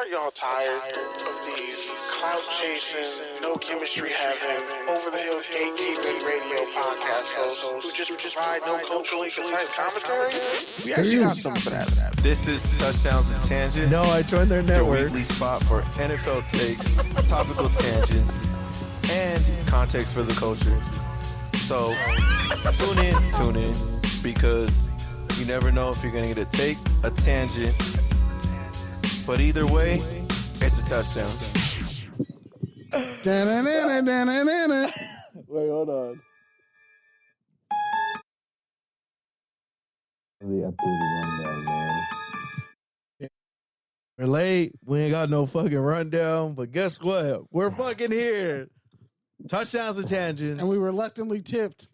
Aren't y'all tired of these clout chasing, no chemistry having, over the hill gatekeeping radio podcast hosts who just provide no culturally concise commentary? We actually got something for that. This is Touchdowns and Tangents. No, I joined their Your network. weekly spot for NFL takes, topical tangents, and context for the culture. So tune in, because you never know if you're going to get a take, a tangent, but either way, it's a touchdown. Wait, hold on. The updated rundown, man. We're late. We ain't got no fucking rundown, but guess what? We're fucking here. Touchdowns and Tangents. And we reluctantly tipped.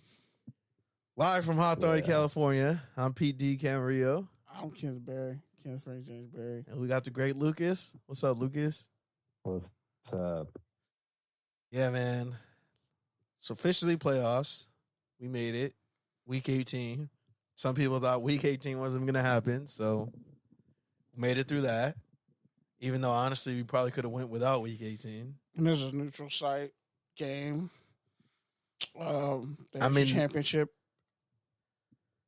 Live from Hawthorne, California. I'm Pete D. Camarillo. I'm Kenneth Berry. Kenneth Frank James Berry. And we got the great Lucas. What's up, Lucas? What's up? Yeah, man. It's officially playoffs. We made it. Week 18. Some people thought week 18 wasn't going to happen, so we made it through that. Even though, honestly, we probably could have went without week 18. And this is a neutral site game. I mean, championship.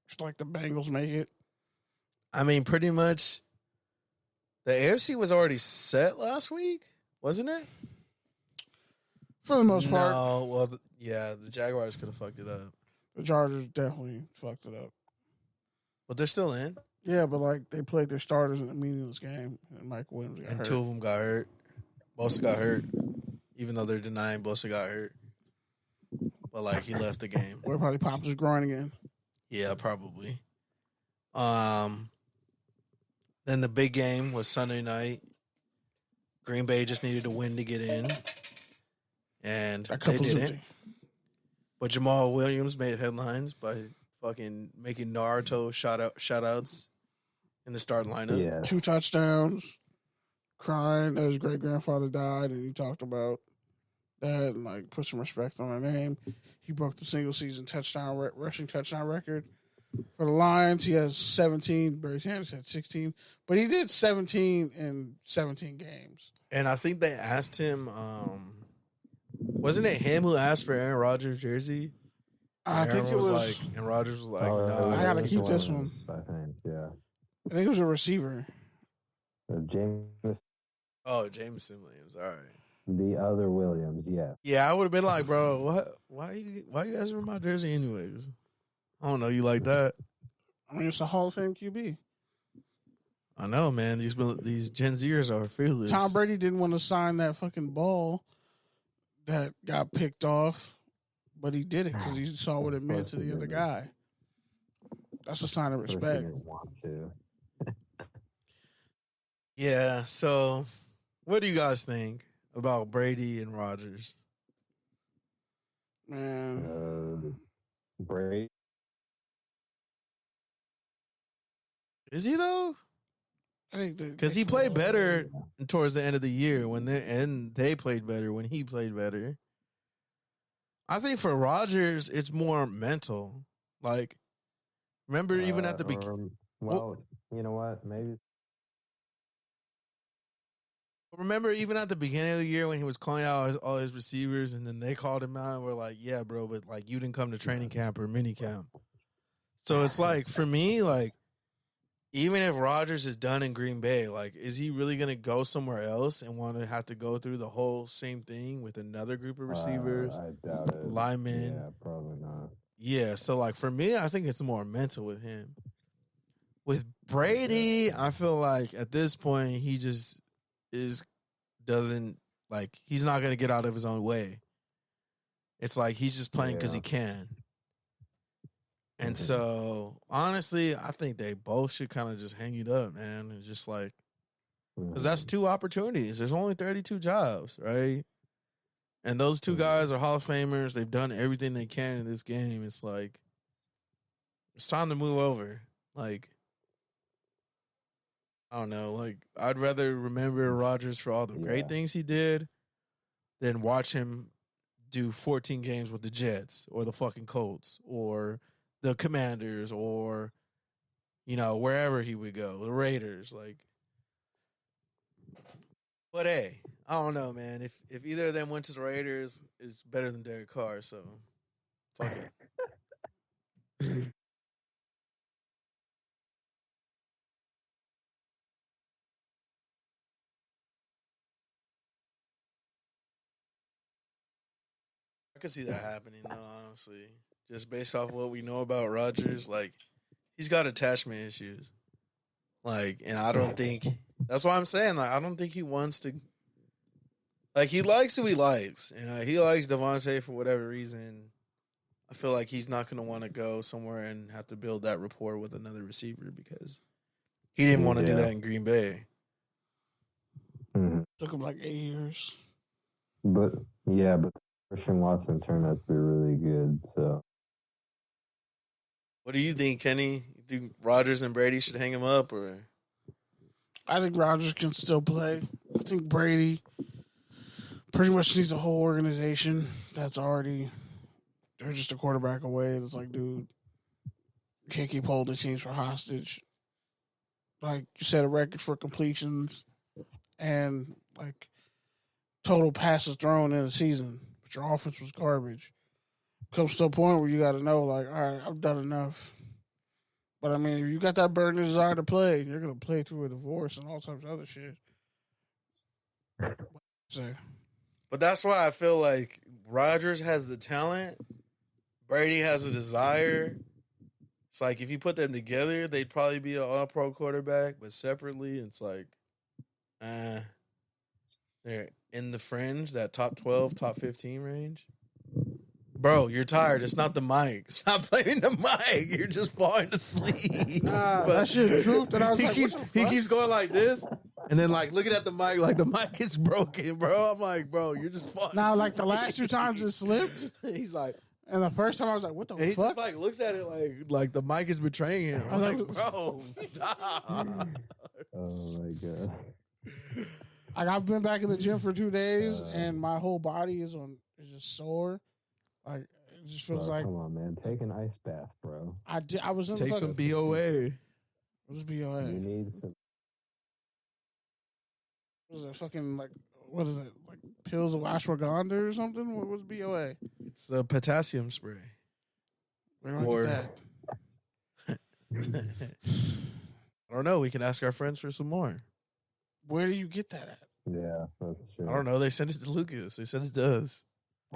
Just like the Bengals make it. I mean, pretty much the AFC was already set last week, wasn't it? For the most part. No, well, the Jaguars could have fucked it up. The Chargers definitely fucked it up. But they're still in. Yeah, but like they played their starters in a meaningless game, and Mike Williams got And hurt. two of them got hurt. Bosa got hurt. Even though they're denying Bosa got hurt. But, like, he left the game. Or probably popped his groin again. Yeah, probably. Then the big game was Sunday night. Green Bay just needed to win to get in. And That they cup was didn't. empty. But Jamal Williams made headlines by fucking making Naruto shout-outs in the start lineup. Yeah. 2 touchdowns, crying that his great grandfather died, and he talked about that and like put some respect on her name. He broke the single season rushing touchdown record for the Lions. He has 17. Barry Sanders had 16, but he did 17 in 17 games. And I think they asked him, wasn't it him who asked for Aaron Rodgers' jersey? I Aaron think it was. like, and Rodgers was like, no. I gotta it was keep this Williams, one. I think, yeah. I think it was a receiver. James, Oh, Jameson Williams. All right. the other Williams, yeah. Yeah, I would have been like, bro, what? Why you asking for my jersey anyways? I don't know you like that. I mean, it's a Hall of Fame QB. I know, man. These Gen Zers are fearless. Tom Brady didn't want to sign that fucking ball that got picked off, but he did it because he saw what it meant to the other guy. That's a sign of Of course he respect. didn't want to. Yeah. So, what do you guys think about Brady and Rodgers? Man, Brady. Is he though? I think Because he played better towards the end of the year they played better when he played better. I think for Rodgers, it's more mental. Like, remember even at the beginning. Well, you know what? Maybe. Remember, even at the beginning of the year when he was calling out all his receivers, and then they called him out and were like, "Yeah, bro, but like you didn't come to training camp or mini camp." So it's like for me, like even if Rodgers is done in Green Bay, like is he really gonna go somewhere else and want to have to go through the whole same thing with another group of receivers, I doubt it. linemen? Yeah, probably not. Yeah, so like for me, I think it's more mental with him. With Brady, I feel like at this point he just doesn't like he's not gonna get out of his own way. It's like he's just playing because he can. And so honestly, I think they both should kind of just hang it up, man. And just like because that's 2 opportunities. There's only 32 jobs, right? And those 2 guys are Hall of Famers. They've done everything they can in this game. It's like it's time to move over. Like I don't know. Like I'd rather remember Rodgers for all the great things he did than watch him do 14 games with the Jets or the fucking Colts or the Commanders or wherever he would go, the Raiders. Like But hey, I don't know, man. If either of them went to the Raiders, it's better than Derek Carr. So fuck it. I could see that happening, though. Honestly, just based off what we know about Rodgers, like he's got attachment issues. Like, and I don't think that's why I'm saying. Like, I don't think he wants to. Like, he likes who he likes, and he likes Devontae for whatever reason. I feel like he's not going to want to go somewhere and have to build that rapport with another receiver because he didn't want to do that in Green Bay. Mhm. Took him like 8 years. But Christian Watson turned out to be really good. So What do you think, Kenny? You think Rodgers and Brady should hang him up, or I think Rodgers can still play. I think Brady pretty much needs a whole organization that's already. They're just a quarterback away. It's like, dude, you can't keep holding teams for hostage. Like, you set a record for completions and, like, total passes thrown in a season, but your offense was garbage. Comes to a point where you got to know, like, all right, I've done enough. But, I mean, if you got that burning desire to play, you're going to play through a divorce and all types of other shit. So, But that's why I feel like Rodgers has the talent, Brady has a desire. It's like if you put them together, they'd probably be an all-pro quarterback, but separately, it's like, they're in the fringe, that top 12, top 15 range. Bro, you're tired. It's not the mic. Stop blaming the mic. You're just falling asleep. that shit drooped, and I was he like, keeps what the he fuck? keeps going like this, and then like looking at the mic, like the mic is broken, bro. I'm like, bro, you're just falling. Now, like, the asleep. last 2 times it slipped, He's like, and the first time I was like, what the and he fuck? just like looks at it like the mic is betraying him. I I'm was like, like, bro, stop. oh my god. Like, I've been back in the gym for 2 days, and my whole body is just sore. Like, it just feels Bro, like come on, man. Take an ice bath, bro. I was in Take the some fucking, BOA. What was BOA? You need some. What was it fucking like? What is it like? Pills of ashwagandha or something? What was BOA? It's the potassium spray. Where do I Or- get that? I don't know. We can ask our friends for some more. Where do you get that at? Yeah, that's true. I don't know. They sent it to Lucas. They sent it to us.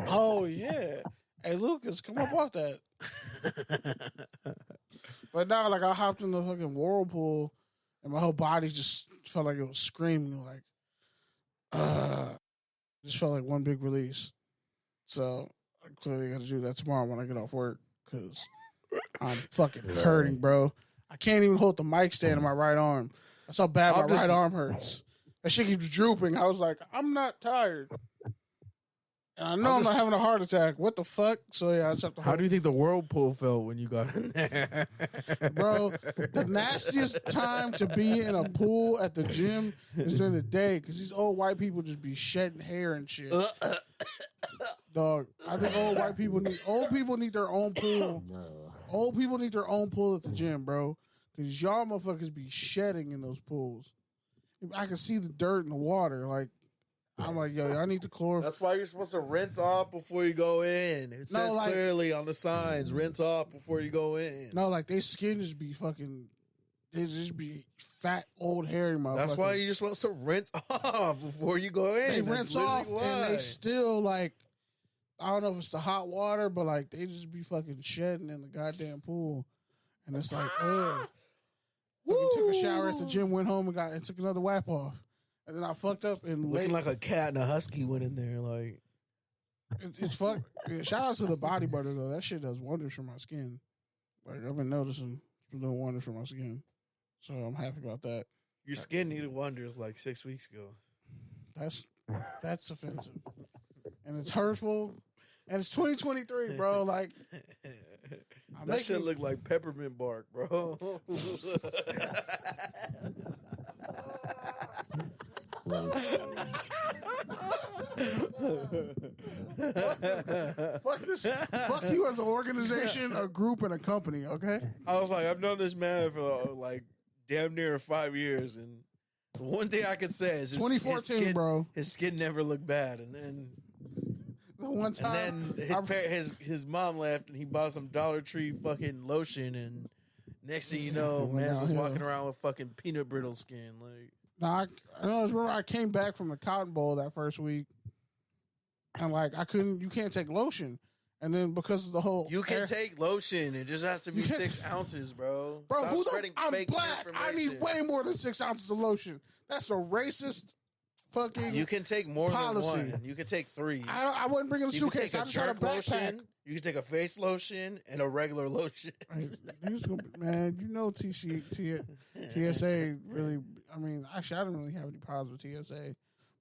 Oh yeah. Hey Lucas, come up off that. But now, like, I hopped in the fucking whirlpool, and my whole body just felt like it was screaming, like, just felt like one big release. So I clearly got to do that tomorrow when I get off work because I'm fucking hurting, bro. I can't even hold the mic stand in my right arm. That's how bad I'm my just- right arm hurts. That shit keeps drooping. I was like, I'm not tired. And I know I'm not just- having a heart attack. What the fuck? So yeah, I just have to How hold do you think the whirlpool felt when you got in there? Bro, the nastiest time to be in a pool at the gym is during the day because these old white people just be shedding hair and shit. Dog, I think old people need their own pool. No. Old people need their own pool at the gym, bro. Because y'all motherfuckers be shedding in those pools. I can see the dirt in the water. Like, I'm like, yo, I need the chlorophyll. That's why you're supposed to rinse off before you go in. It No, says like- clearly on the signs, rinse off before you go in. No, like, they skin just be fucking, they just be fat, old, hairy motherfuckers. That's why you just want to rinse off before you go in. They That's rinse literally off why. and they still like, I don't know if it's the hot water, but like they just be fucking shedding in the goddamn pool, and it's like, ugh. Fucking took a shower at the gym, went home and took another whap off, and then I fucked up and Looking like a cat and a husky went in there. Like, it's fuck. Yeah, shout out to the body butter though. That shit does wonders for my skin. Like I've been noticing, it's been doing wonders for my skin, so I'm happy about that. your skin needed wonders like 6 weeks ago. That's offensive, and it's hurtful, and it's 2023, bro. Like. I'm That shit making- look like peppermint bark, bro. Fuck this. Fuck you as an organization, a group, and a company. Okay. I was like, I've known this man for like damn near 5 years, and One thing I could say is 2014, bro. His skin never looked bad, and then The one time, his mom left, and he bought some Dollar Tree fucking lotion, and next thing you know, man was walking around with fucking peanut brittle skin. Like, I remember I came back from the Cotton Bowl that first week, and like you can't take lotion, and then because of the whole you can take lotion, it just has to be 6 ounces, bro. Bro, Stop spreading I'm fake black. I need information. way more than 6 ounces of lotion. That's a racist fucking. You can take more policy. than 1. You can take 3. I wouldn't bring in a You can suitcase. take I a just had a jerk backpack. lotion. You can take a face lotion and a regular lotion. Man, you know TSA really. I mean, actually, I didn't really have any problems with TSA,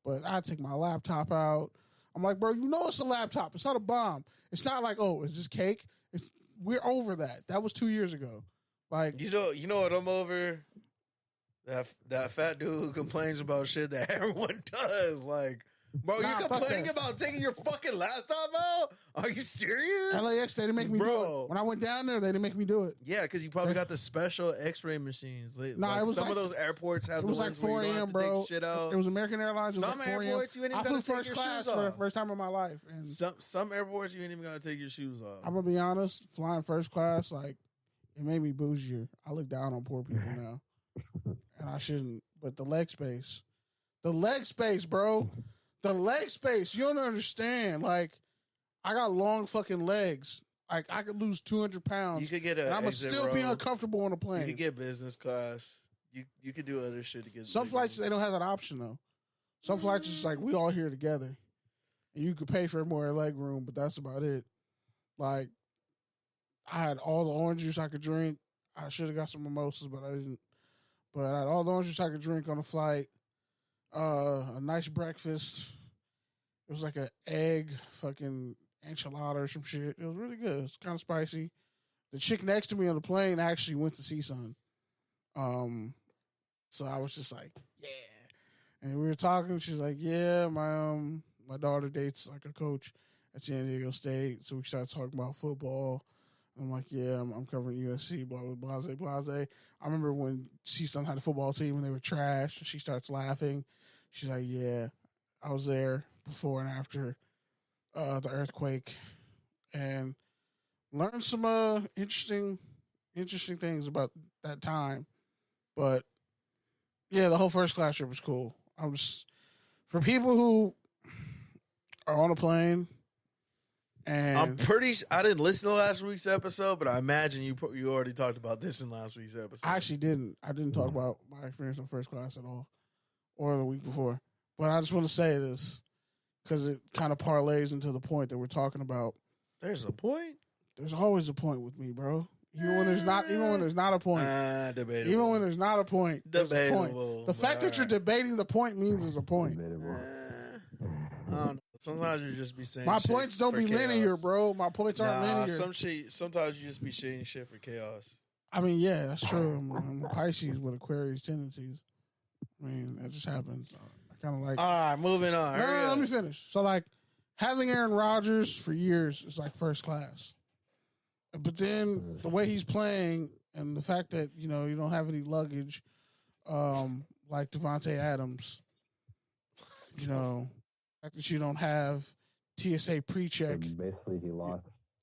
but I take my laptop out. I'm like, bro, you know it's a laptop. It's not a bomb. It's not like, oh, it's just cake. We're over that. That was 2 years ago. Like, You know what I'm over? That fat dude who complains about shit that everyone does. Like, bro, Nah, you fuck complaining that. about taking your fucking laptop out? Are you serious? LAX, they didn't make me do Bro. it. When I went down there, they didn't make me do it. Yeah, because you probably got the special X-ray machines. Nah, it was some like- of those airports have It was the like ones where 4 you don't a.m., have to bro. take shit out. It was American Airlines. It was Some like 4 a.m. airports, you ain't even I gotta flew take first your class shoes for the off. first time in my life. And Some airports you ain't even gotta take your shoes off. I'm gonna be honest, flying first class, like, it made me bougier. I look down on poor people now, and I shouldn't. But the leg space, bro, the leg space. You don't understand. Like, I got long fucking legs. Like, I could lose 200 pounds. You could get and a I'm gonna exit still be row. uncomfortable on a You plane. could get business class. You could do other shit to get Some flights they don't have that option though. Some flights it's like we all here together, and you could pay for more leg room, but that's about it. Like, I had all the orange juice I could drink. I should have got some mimosas, but I didn't. But I had all the orange juice I could drink on the flight. A nice breakfast. It was like an egg fucking enchilada or some shit. It was really good. It was kind of spicy. The chick next to me on the plane actually went to CSUN. So I was just like, yeah. And we were talking. She's like, yeah, my daughter dates like a coach at San Diego State. So we started talking about football. I'm like, yeah, I'm covering USC, blah, blah, blase, blase. I remember when CSUN had a football team and they were trash. She starts laughing. She's like, yeah, I was there before and after the earthquake and learned some interesting things about that time. But yeah, the whole first class trip was cool. For people who are on a plane, and I'm pretty. I didn't listen to last week's episode, but I imagine you already talked about this in last week's episode. I actually didn't. I didn't talk about my experience on first class at all, or the week before. But I just want to say this because it kind of parlays into the point that we're talking about. There's a point. There's always a point with me, bro. Even when there's not a point. Debatable. Even when there's not a point, there's a point. Debatable, The fact that you're debating the point means there's a point. Debatable. I don't know. Sometimes you just be saying My shit points don't for be chaos. linear, bro. My points aren't Nah, linear. sometimes you just be saying shit for chaos. I mean, yeah, that's true. I'm a Pisces with Aquarius tendencies. I mean, that just happens. I kind of like. All right, moving on. No, Hurry let me up. finish. So, like, having Aaron Rodgers for years is like first class. But then the way he's playing and the fact that, you know, you don't have any luggage like Devontae Adams, you know, the fact that you don't have TSA pre-check. So basically,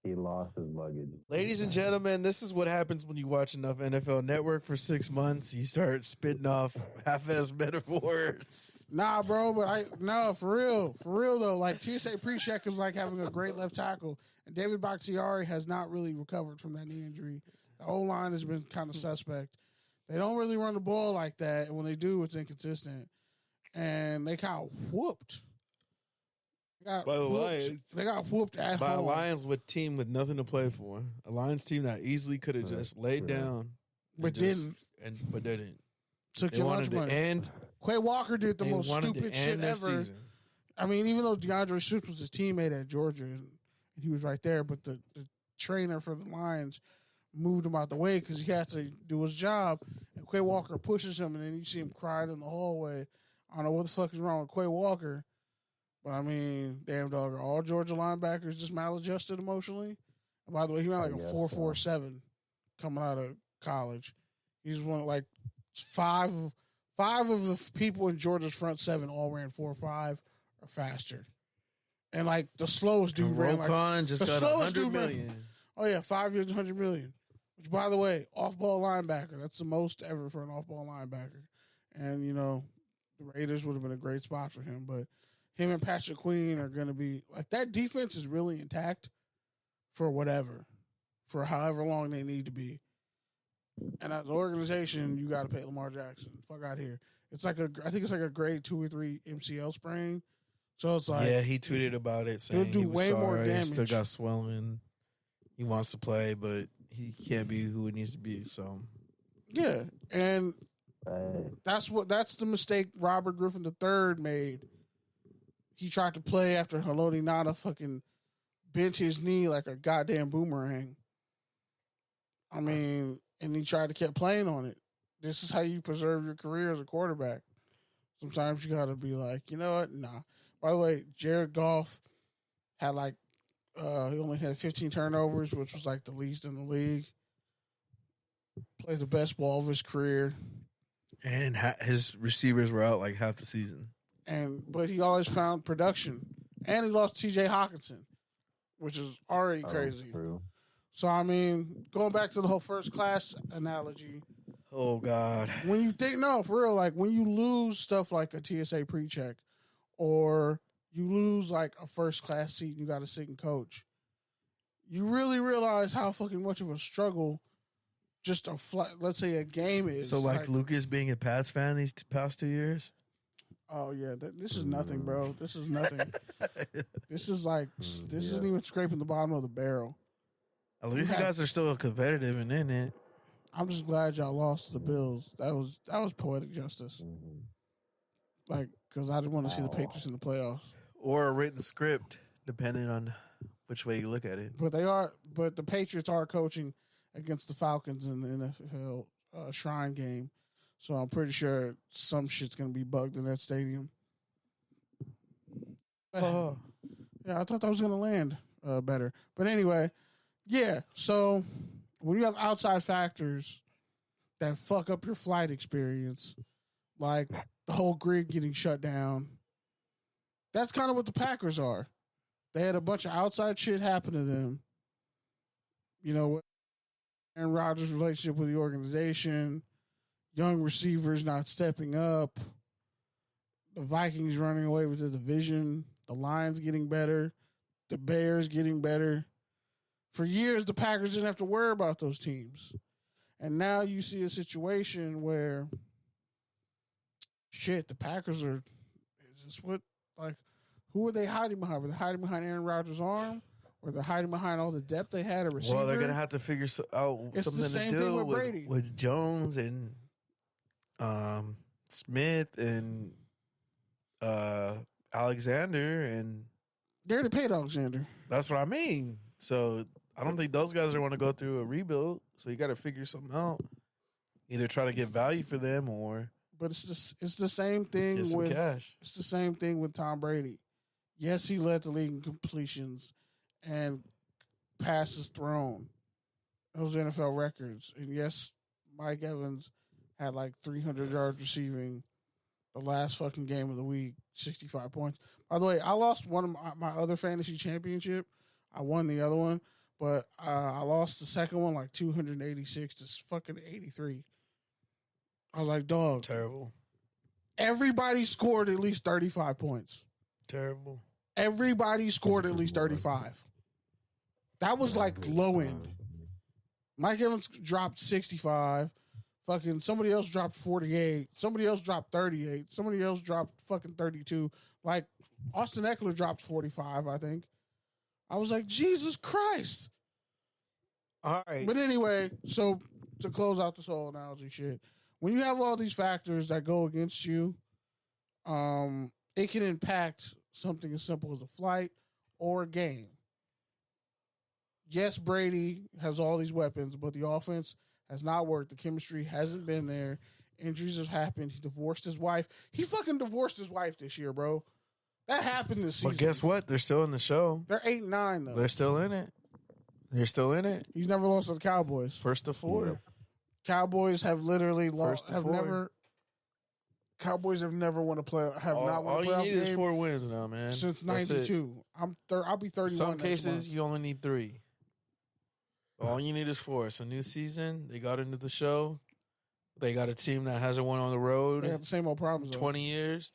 he lost his luggage. Ladies and gentlemen, this is what happens when you watch enough NFL Network for 6 months. You start spitting off half-ass metaphors. Nah, bro, but no, for real though. Like TSA pre-check is like having a great left tackle, and David Bakhtiari has not really recovered from that knee injury. The O-line has been kind of suspect. They don't really run the ball like that, and when they do, it's inconsistent. And they kind of whooped. By the Lions. They got whooped at By a home. Lions with team with nothing to play for. A Lions team that easily could have just laid down. But didn't. But they didn't. Took They your wanted lunch to money. end. Quay Walker did the They most wanted to stupid shit end their ever. season. I mean, even though DeAndre Swift was his teammate at Georgia and he was right there, but the trainer for the Lions moved him out the way because he had to do his job. And Quay Walker pushes him, and then you see him crying in the hallway. I don't know what the fuck is wrong with Quay Walker, but I mean, damn dog, are all Georgia linebackers just maladjusted emotionally? And by the way, he ran like a 4.47 coming out of college. He's one like five 5 of the people in Georgia's front 7 all ran 4.5 or faster. And like the slowest dude ran Roquan just the got slowest 100 dude ran- million. Oh yeah, 5 years, 100 million. Which, by the way, off-ball linebacker. That's the most ever for an off-ball linebacker. And the Raiders would have been a great spot for him. But him and Patrick Queen are going to be like that. Defense is really intact for however long they need to be. And as an organization, you got to pay Lamar Jackson. Fuck out here. It's like I think it's like a grade 2 or 3 MCL sprain. So it's like, yeah, he tweeted about it saying he'll do he was way more sorry, damage. Still got swelling. He wants to play, but he can't be who he needs to be. So yeah, and Right. that's the mistake Robert Griffin III made. He tried to play after Haloti Nada fucking bent his knee like a goddamn boomerang. I mean, and he tried to keep playing on it. This is how you preserve your career as a quarterback. Sometimes you got to be like, you know what? Nah. By the way, Jared Goff had he only had 15 turnovers, which was like the least in the league. Played the best ball of his career. and his receivers were out like half the season. But he always found production. And he lost TJ Hawkinson, which is already crazy. True. So, I mean, going back to the whole first class analogy, Oh God. when you think, no, for real, like when you lose stuff like a TSA pre-check or you lose like a first class seat and you got a sitting coach, you really realize how fucking much of a struggle just let's say a game is. So like Lucas being a Pats fan these past 2 years. Oh yeah, this is nothing, bro. This is nothing. This is like this isn't even scraping the bottom of the barrel. At least you guys are still competitive and in it. I'm just glad y'all lost to the Bills. That was poetic justice. Like, because I didn't want to see the Patriots in the playoffs. Or a written script, depending on which way you look at it. But the Patriots are coaching against the Falcons in the NFL Shrine game. So I'm pretty sure some shit's going to be bugged in that stadium. Yeah, I thought that was going to land better. But anyway, yeah. So when you have outside factors that fuck up your flight experience, like the whole grid getting shut down, that's kind of what the Packers are. They had a bunch of outside shit happen to them. You know, Aaron Rodgers' relationship with the organization, young receivers not stepping up, the Vikings running away with the division, the Lions getting better, the Bears getting better. For years, the Packers didn't have to worry about those teams. And now you see a situation where, shit, the Packers are, is this what, like, who are they hiding behind? Were they hiding behind Aaron Rodgers' arm? Or they're hiding behind all the depth they had at receiver? Well, they're going to have to figure out It's the something same to thing do with Brady. with Jones and Smith and Alexander, and They already paid Alexander. that's what I mean. So I don't think those guys are going to go through a rebuild. So you got to figure something out. Either try to get value for them or But it's the same thing get some with cash. it's the same thing with Tom Brady. Yes, he led the league in completions and passes thrown. Those NFL records. And yes, Mike Evans had like 300 yards receiving the last fucking game of the week, 65 points. By the way, I lost one of my other fantasy championship. I won the other one, but I lost the second one like 286 to fucking 83. I was like, dog. Terrible. Everybody scored at least 35 points. Terrible. Everybody scored at least 35. That was like low end. Mike Evans dropped 65. Fucking somebody else dropped 48. Somebody else dropped 38. Somebody else dropped fucking 32. Like Austin Eckler dropped 45, I think. I was like, Jesus Christ. All right. But anyway, so to close out this whole analogy shit, when you have all these factors that go against you, it can impact something as simple as a flight or a game. Yes, Brady has all these weapons, but the offense has not worked. The chemistry hasn't been there. Injuries have happened. He divorced his wife. He fucking divorced his wife this year, bro. That happened this season. But guess what? They're still in the show. They're 8-9 though. They're still in it. They're still in it. He's never lost to the Cowboys. First to 4. Cowboys have literally lost. First to Have 4. never. Cowboys have never won a play. Have not won all a you playoff need game is 4 wins now, man. since That's it. '92. I'll be 31. In some next cases, month. you only need 3. All you need is 4. It's a new season. They got into the show. They got a team that hasn't won on the road They have the same old problems. in though. 20 years.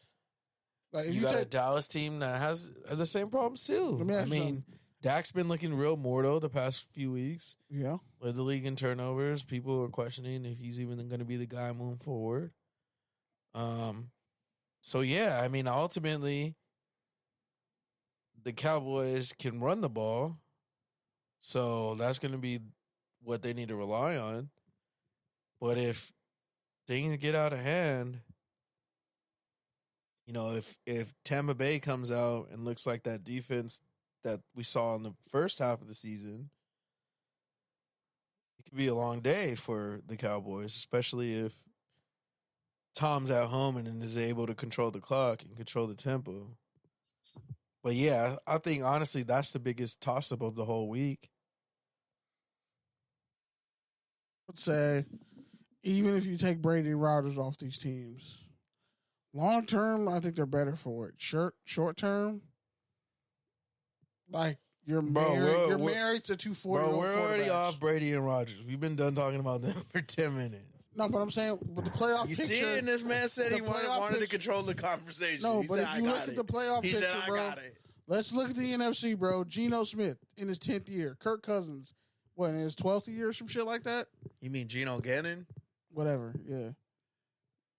Like if You you got a take, Dallas team that has the same problems too. Let me I ask you mean, Dak's been looking real mortal the past few weeks. yeah, Led the league in turnovers. People are questioning if he's even going to be the guy moving forward. So yeah, I mean, ultimately, the Cowboys can run the ball, so that's going to be what they need to rely on. But if things get out of hand, you know, if Tampa Bay comes out and looks like that defense that we saw in the first half of the season, it could be a long day for the Cowboys, especially if Tom's at home and is able to control the clock and control the tempo. But yeah, I think honestly that's the biggest toss-up of the whole week. let's say even if you take Brady and Rodgers off these teams, long term, I think they're better for it. Short term, like you're married to 240. Bro, we're already off Brady and Rodgers. We've been done talking about them for 10 minutes. No, but I'm saying, but the playoff You picture. see it? And this man said he the wanted playoff to picture- control the conversation. No, He but said, if "I you got look it." at the playoff He picture, said, I bro, got it. let's look at the NFC, bro. Geno Smith in his 10th year. Kirk Cousins, what, in his 12th year or some shit like that? You mean Geno Gannon? Whatever, yeah.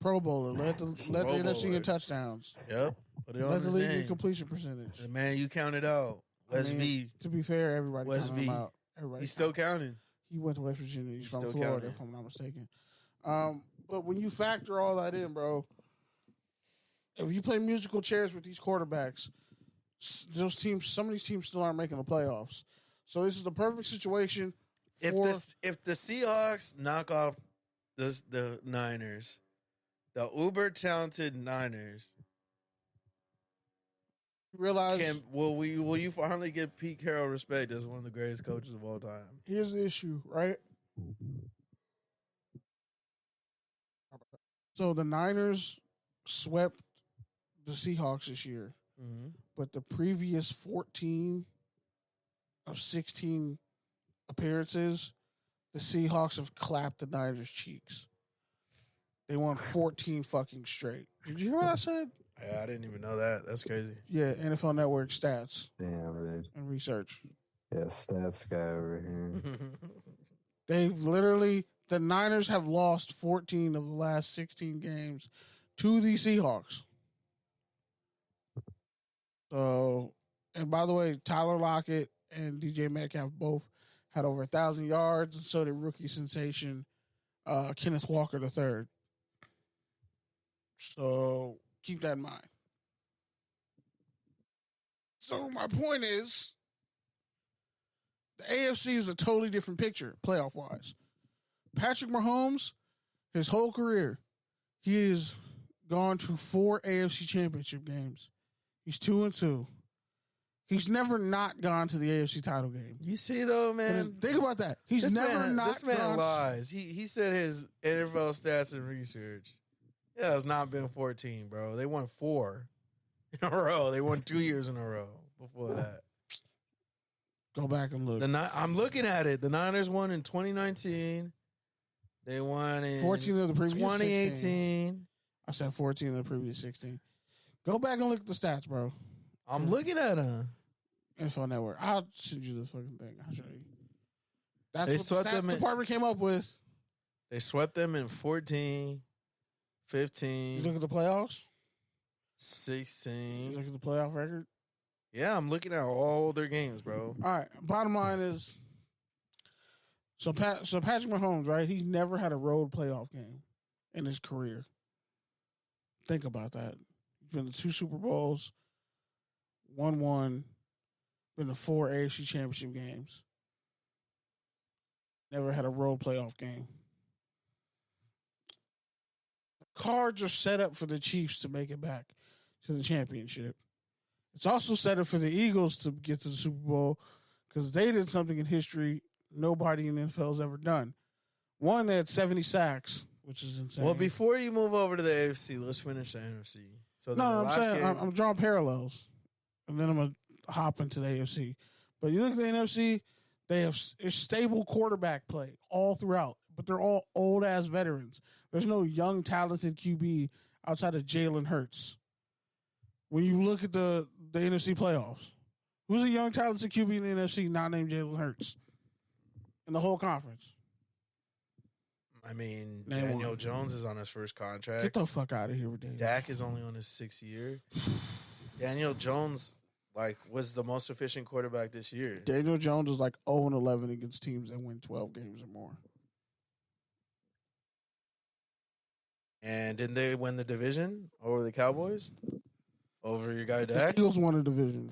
Pro Bowler, led the NFC Bowler. in touchdowns. Yep. Put it on Led the his league in name. completion percentage. The man you counted out. West I mean, V. To be fair, everybody West counted him V. out. Everybody He's still counted. counting. He went to West Virginia. He's from still Florida, counting. if I'm not mistaken. But when you factor all that in, bro, if you play musical chairs with these quarterbacks, those teams, some of these teams still aren't making the playoffs. So this is the perfect situation for If the Seahawks knock off the Niners, the uber talented Niners, realize. will you finally give Pete Carroll respect as one of the greatest coaches of all time? Here's the issue, right? So the Niners swept the Seahawks this year, Mm-hmm. but the previous 14 of 16 appearances, the Seahawks have clapped the Niners' cheeks. They won 14 fucking straight. Did you hear what I said? I didn't even know that. That's crazy. Yeah, NFL Network stats Damn, dude. and research. Yeah, stats guy over here. They've literally, the Niners have lost 14 of the last 16 games to the Seahawks. So, and by the way, Tyler Lockett and DJ Metcalf both had over 1,000 yards, and so did rookie sensation Kenneth Walker III. So keep that in mind. So my point is, the AFC is a totally different picture, playoff-wise. Patrick Mahomes, his whole career, he has gone to 4 AFC championship games. He's 2-2. He's never not gone to the AFC title game. You see though, man. Think about that. He's This never man, not This man gone. lies. He said his NFL stats and research. Yeah, it's not been 14, bro. They won 4 in a row. They won 2 years in a row before that. Go back and look. I'm looking at it. The Niners won in 2019. They won in 14 of the previous 2018. 16. I said 14 of the previous 16. Go back and look at the stats, bro. I'm looking at them. NFL Network. I'll send you the fucking thing. I'll show you. That's They what the swept stats them in- department came up with. They swept them in 14, You 15, look at the playoffs. You 16. look at the playoff record. Yeah, I'm looking at all their games, bro. All right. Bottom line is, so Patrick Mahomes, right? He's never had a road playoff game in his career. Think about that. He's been to 2 Super Bowls, won 1, been to 4 AFC championship games. Never had a road playoff game. The cards are set up for the Chiefs to make it back to the championship. It's also set up for the Eagles to get to the Super Bowl because they did something in history nobody in the NFL has ever done. One, they had 70 sacks which is insane. Well, before you move over to the AFC, let's finish the NFC. So then no, the I'm last saying game, I'm drawing parallels, and then I'm gonna hop into the AFC. But you look at the NFC, they have stable quarterback play all throughout, but they're all old ass veterans. There's no young talented QB outside of Jalen Hurts. When you look at the NFC playoffs, who's a young talented QB in the NFC not named Jalen Hurts in the whole conference? I mean, Name Daniel one. Jones is on his first contract. Get the fuck out of here with Daniel. Dak is only on his 6th year. Daniel Jones, was the most efficient quarterback this year. Daniel Jones is like 0-11 against teams that win 12 games or more. And didn't they win the division over the Cowboys? Over your guy The Dak? Eagles won a division.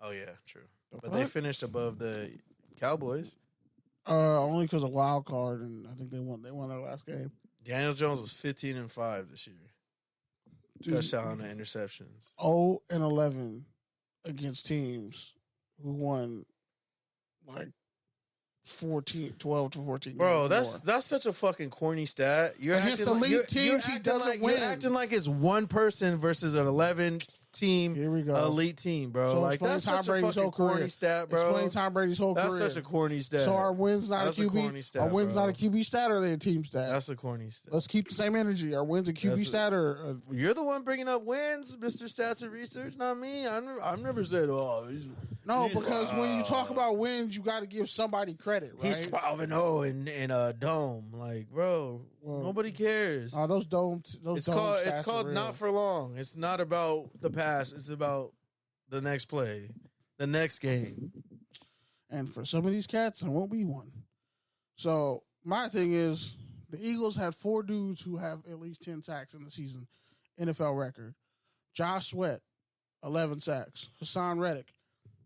Oh, yeah, true. The But they fuck? finished above the Cowboys. Only because of wild card, and I think they won their last game. Daniel Jones was 15-5 this year. Dude, Touchdown and interceptions. 0-11 against teams who won like 12 to 14. Bro, games or that's such a fucking corny stat. You're Against acting elite you're teams, he acting doesn't like, win. You're acting like it's one person versus an 11 team, Here we go. elite team, bro. So like explain that's Tom such a Brady's fucking whole corny career. stat, bro. Explain Tom Brady's whole That's career. such a corny stat. So our wins not That's a a QB. corny stat, Our wins bro. not a QB stat, or they a team stat. That's a corny stat. Let's keep the same energy. Our wins a QB That's a- stat or You're the one bringing up wins, Mr. Stats and Research, not me. I've never said, oh, no? Because when you talk about wins, you got to give somebody credit, right? he's 12-0 in a dome. Like, bro, Well, nobody cares. Those dome. Those It's dome called stats are real. not for long. It's not about the past. It's about the next play, the next game. And for some of these cats, it won't be one. So my thing is, the Eagles had 4 dudes who have at least 10 sacks in the season, NFL record. Josh Sweat, 11 sacks. Hassan Reddick,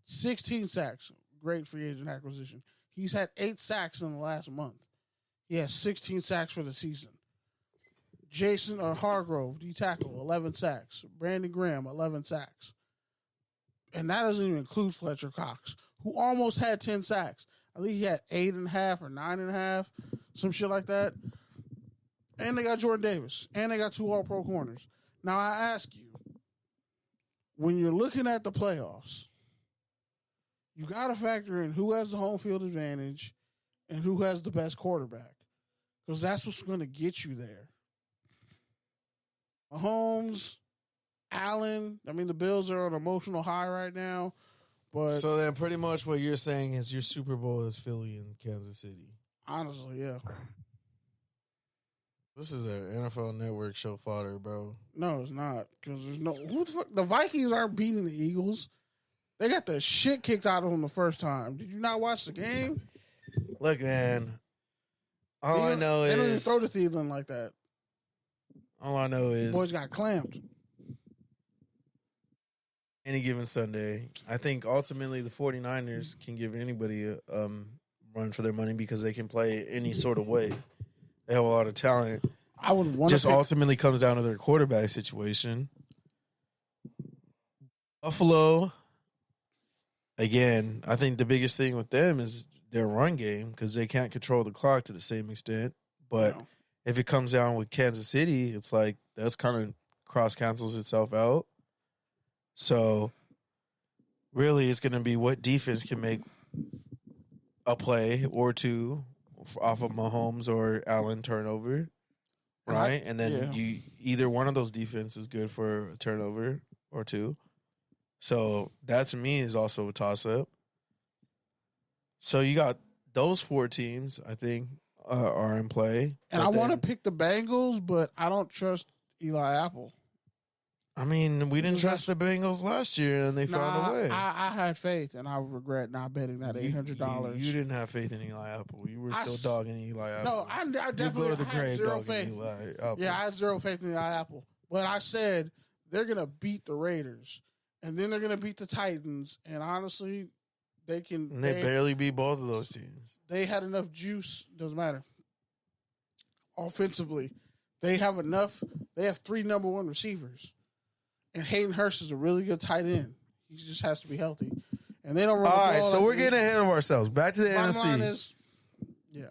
16 sacks. Great free agent acquisition. He's had 8 sacks in the last month. He has 16 sacks for the season. Jason Hargrove, D tackle, 11 sacks. Brandon Graham, 11 sacks. And that doesn't even include Fletcher Cox, who almost had 10 sacks. I think he had 8.5 or 9.5, some shit like that. And they got Jordan Davis. And they got 2 All-Pro corners. Now, I ask you, when you're looking at the playoffs, you got to factor in who has the home field advantage and who has the best quarterback. Because that's what's going to get you there. Mahomes, Allen, the Bills are on an emotional high right now. But So then pretty much what you're saying is your Super Bowl is Philly and Kansas City. honestly, yeah. This is an NFL Network show fodder, bro. No, it's not. Because there's no. Who the fuck? The Vikings aren't beating the Eagles. They got the shit kicked out of them the first time. Did you not watch the game? Look, man. All I know they don't even is throw to Thielen like that. all I know is Boys got clamped. any given Sunday. I think ultimately the 49ers can give anybody a run for their money because they can play any sort of way. They have a lot of talent. I would want Just to. ultimately comes down to their quarterback situation. Buffalo, again, I think the biggest thing with them is their run game because they can't control the clock to the same extent. But if it comes down with Kansas City, it's like that's kind of cross cancels itself out. So really, it's going to be what defense can make a play or two off of Mahomes or Allen turnover, right? And then you either one of those defenses is good for a turnover or two. So that to me is also a toss up. So you got those 4 teams, I think, are in play. And I want to pick the Bengals, but I don't trust Eli Apple. I mean, we didn't trust the Bengals last year, and they found a way. I had faith, and I regret not betting that $800. You didn't have faith in Eli Apple. You were still dogging Eli Apple. No, I You definitely go to the had grave zero dogging faith. Eli Apple. Yeah, I had zero faith in Eli Apple. But I said they're going to beat the Raiders, and then they're going to beat the Titans, and honestly, they can. And they barely beat both of those teams. They had enough juice. Doesn't matter. Offensively, they have enough. They have 3 number 1 receivers. And Hayden Hurst is a really good tight end. He just has to be healthy. And they don't run the All ball. right, so like we're they getting used ahead of ourselves. Back to the to. Bottom line NFC. is, yeah.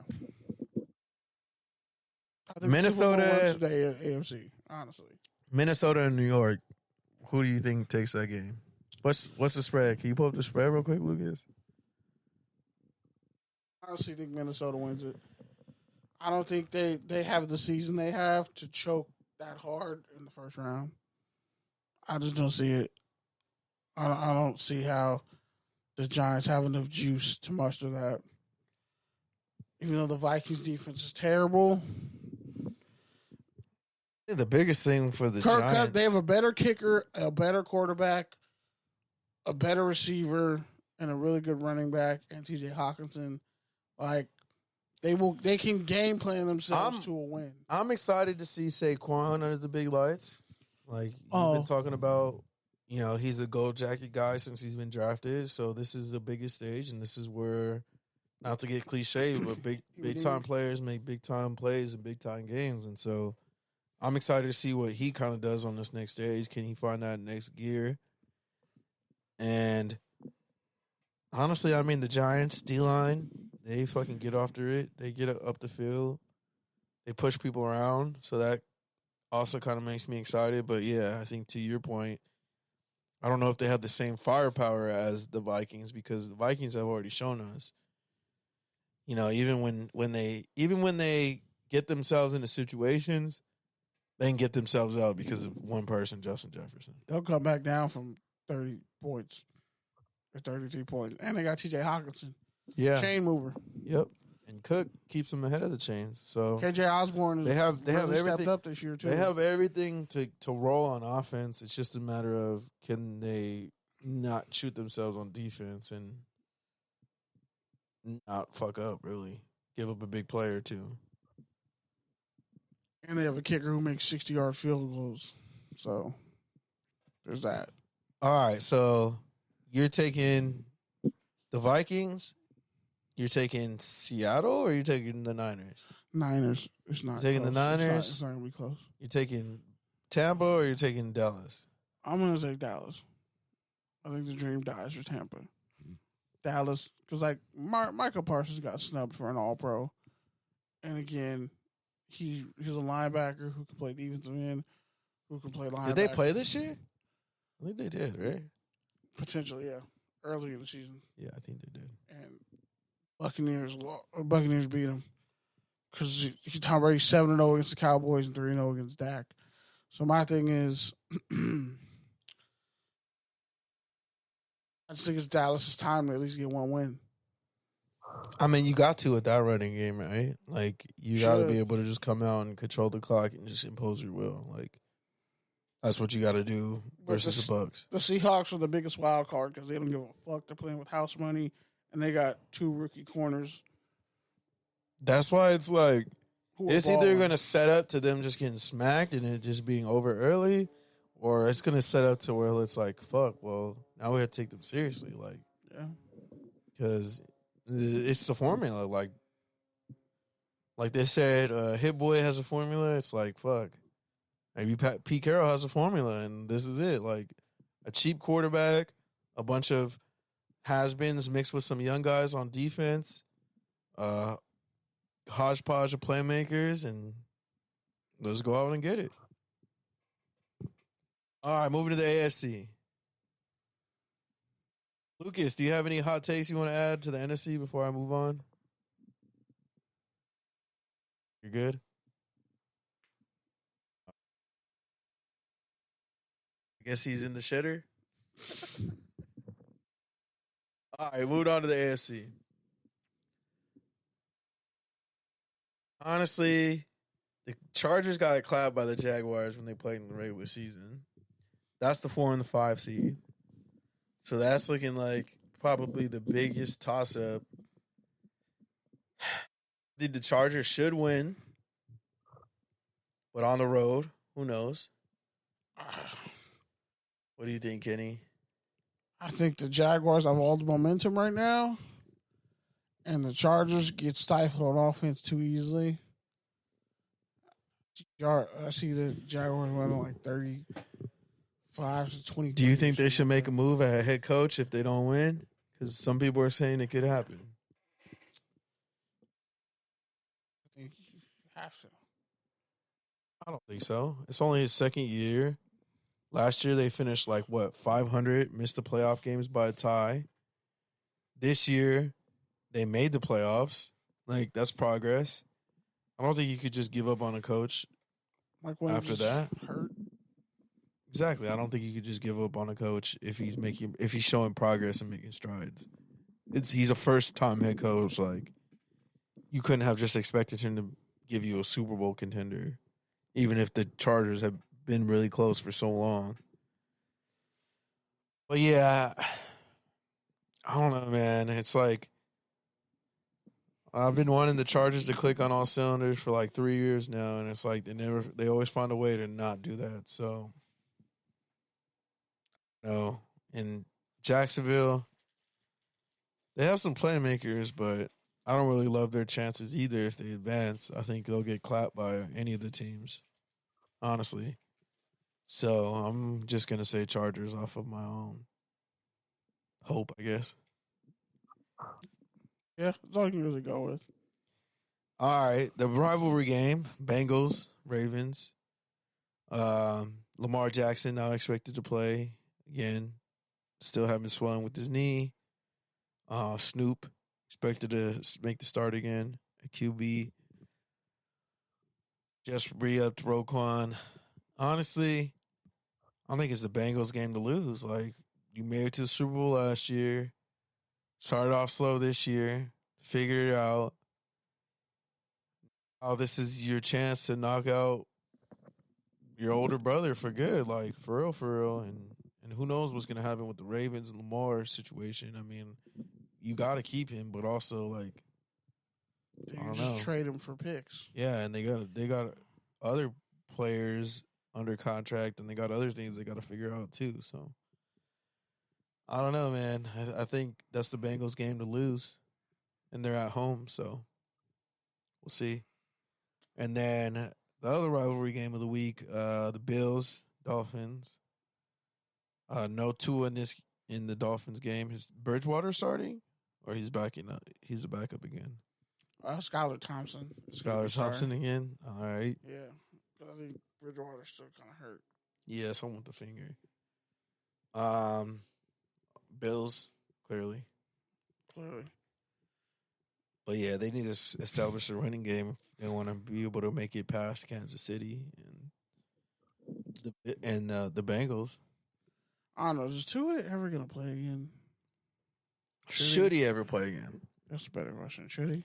I I think the Super Bowl Minnesota- runs today at AFC. Honestly, Minnesota and New York. Who do you think takes that game? What's the spread? Can you pull up the spread real quick, Lucas? I honestly think Minnesota wins it. I don't think they have the season they have to choke that hard in the first round. I just don't see it. I don't see how the Giants have enough juice to muster that. Even though the Vikings defense is terrible, The biggest thing for the Kirk Giants, they have a better kicker, a better quarterback, a better receiver, and a really good running back, and T.J. Hawkinson. Like they can game plan themselves to a win. I'm excited to see Saquon under the big lights. Like you've been talking about, he's a gold jacket guy since he's been drafted. So this is the biggest stage, and this is where, not to get cliche, but big time players make big time plays in big time games, and so I'm excited to see what he kind of does on this next stage. Can he find that next gear? And honestly, I mean, the Giants D-line, they fucking get after it. They get up the field. They push people around. So that also kind of makes me excited. But yeah, I think to your point, I don't know if they have the same firepower as the Vikings, because the Vikings have already shown us, even when they get themselves into situations, they can get themselves out because of one person, Justin Jefferson. They'll come back down from 30 points or 33 points. And they got T.J. Hawkinson. Yeah. Chain mover. Yep. And Cook keeps them ahead of the chains. So KJ Osborne is they have really everything stepped up this year too. They have everything to roll on offense. It's just a matter of, can they not shoot themselves on defense and not fuck up, really. Give up a big player too. And they have a kicker who makes 60-yard field goals. So there's that. All right, so you're taking the Vikings, you're taking Seattle, or you're taking the Niners? Niners. It's not You're taking close. the Niners? It's not going to be close. You're taking Tampa, or you're taking Dallas? I'm going to take Dallas. I think the dream dies for Tampa. Dallas, because Michael Parsons got snubbed for an All-Pro. And again, he's a linebacker who can play defensive end, who can play linebacker. Did they play this year? I think they did, right? Potentially, yeah. Early in the season. Yeah, I think they did. And Buccaneers beat them. Because Tom Brady's 7-0 against the Cowboys and 3-0 against Dak. So my thing is, I just think it's Dallas' time to at least get one win. I mean, you got to with that running game, right? Like, you got to Should. be able to just come out and control the clock and just impose your will. Like, that's what you got to do versus the Bucs. The Seahawks are the biggest wild card because they don't give a fuck. They're playing with house money, and they got 2 rookie corners. That's why it's like, Who are it's either balling. going to set up to them just getting smacked and it just being over early, or it's going to set up to where it's like, fuck, well, now we have to take them seriously. Like, Yeah. because it's the formula. Like they said, Hit Boy has a formula. It's like, fuck. Maybe Pete Carroll has a formula, and this is it. Like, a cheap quarterback, a bunch of has-beens mixed with some young guys on defense, hodgepodge of playmakers, and let's go out and get it. All right, moving to the AFC. Lucas, do you have any hot takes you want to add to the NFC before I move on? You're good? I guess he's in the shitter. All right, moved on to the AFC. Honestly, the Chargers got clapped by the Jaguars when they played in the regular season. That's the 4 and the 5 seed. So that's looking like probably the biggest toss-up. I think the Chargers should win, but on the road, who knows? What do you think, Kenny? I think the Jaguars have all the momentum right now, and the Chargers get stifled on offense too easily. I see the Jaguars winning like 35 to 20. Do you think they should make a move at head coach if they don't win? Because some people are saying it could happen. I think you have to. I don't think so. It's only his second year. Last year they finished 500, missed the playoff games by a tie. This year they made the playoffs. That's progress. I don't think you could just give up on a coach Mike Williams after that. hurt. Exactly. I don't think you could just give up on a coach if he's showing progress and making strides. He's a first time head coach. You couldn't have just expected him to give you a Super Bowl contender, even if the Chargers have been really close for so long. But yeah, I don't know, man. It's I've been wanting the Chargers to click on all cylinders for 3 years now, and it's they always find a way to not do that. So, no. In Jacksonville, they have some playmakers, but I don't really love their chances either if they advance. I think they'll get clapped by any of the teams, honestly. So I'm just going to say Chargers off of my own hope, I guess. Yeah, that's all I can really go with. All right, the rivalry game, Bengals, Ravens. Lamar Jackson now expected to play again. Still having swelling with his knee. Snoop expected to make the start again at QB. Just re-upped Roquan. Honestly, I think it's the Bengals game to lose. You made it to the Super Bowl last year. Started off slow this year. Figured it out. Oh, this is your chance to knock out your older brother for good. For real. And who knows what's going to happen with the Ravens and Lamar situation. I mean, you got to keep him, but also, You I don't just know. trade him for picks. Yeah, and they got other players under contract, and they got other things they got to figure out too. So I don't know, man. I think that's the Bengals game to lose, and they're at home, so we'll see. And then the other rivalry game of the week, the Bills Dolphins. No Tua in the Dolphins game. Is Bridgewater starting, or he's backing up? He's a backup again. Skylar Thompson. Skylar Thompson again. All right. Yeah, because I think Bridgewater's still kind of hurt. Yeah, someone with the finger. Bills, clearly. But yeah, they need to establish a running game if they want to be able to make it past Kansas City and the Bengals. I don't know. Is Tua ever going to play again? Should he ever play again? That's a better question. Should he?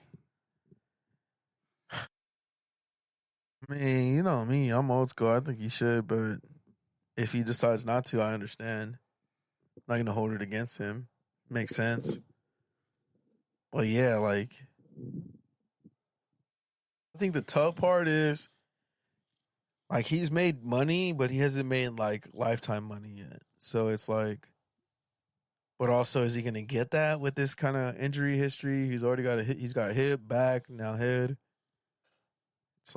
I mean, you know me. I'm old school. I think he should, but if he decides not to, I understand. I'm not going to hold it against him. Makes sense. But yeah, I think the tough part is, he's made money, but he hasn't made, lifetime money yet. So it's but also, is he going to get that with this kind of injury history? He's already got he's got hip, back, now head. It's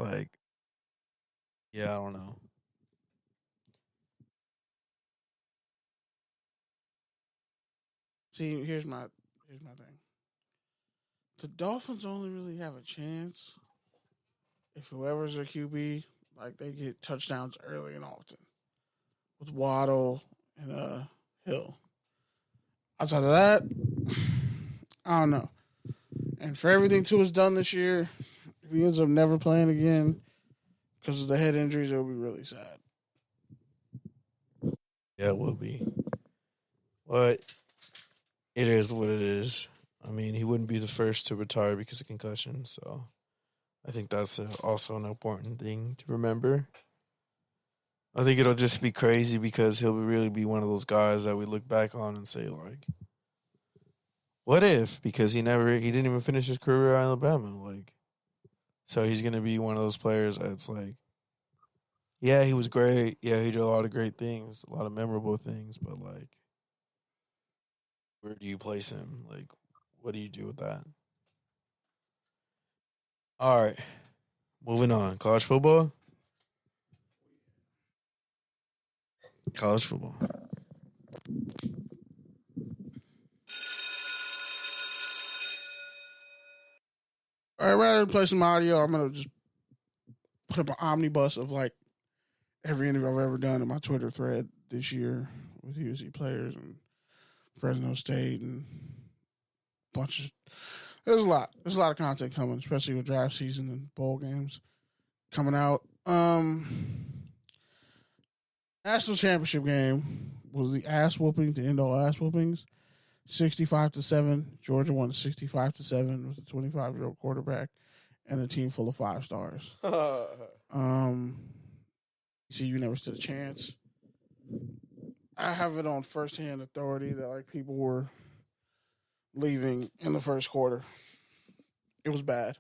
yeah, I don't know. See, here's my thing. The Dolphins only really have a chance if whoever's a QB, they get touchdowns early and often with Waddle and Hill. Outside of that, I don't know. And for everything Tua's done this year, if he ends up never playing again because of the head injuries, it'll be really sad. Yeah, it will be. But it is what it is. I mean, he wouldn't be the first to retire because of concussion, so I think that's also an important thing to remember. I think it'll just be crazy because he'll really be one of those guys that we look back on and say, what if? Because he didn't even finish his career at Alabama. So he's going to be one of those players that's yeah, he was great. Yeah, he did a lot of great things, a lot of memorable things, but where do you place him? What do you do with that? All right. Moving on. College football? College football. All right, rather than play some audio, I'm going to just put up an omnibus of like every interview I've ever done in my Twitter thread this year with USC players and Fresno State and a bunch of. There's a lot. There's a lot of content coming, especially with draft season and bowl games coming out. National championship game was the ass whooping to end all ass whoopings. 65-7. Georgia won 65-7 with a 25-year-old quarterback and a team full of 5 stars. You never stood a chance. I have it on firsthand authority that like people were leaving in the first quarter. It was bad.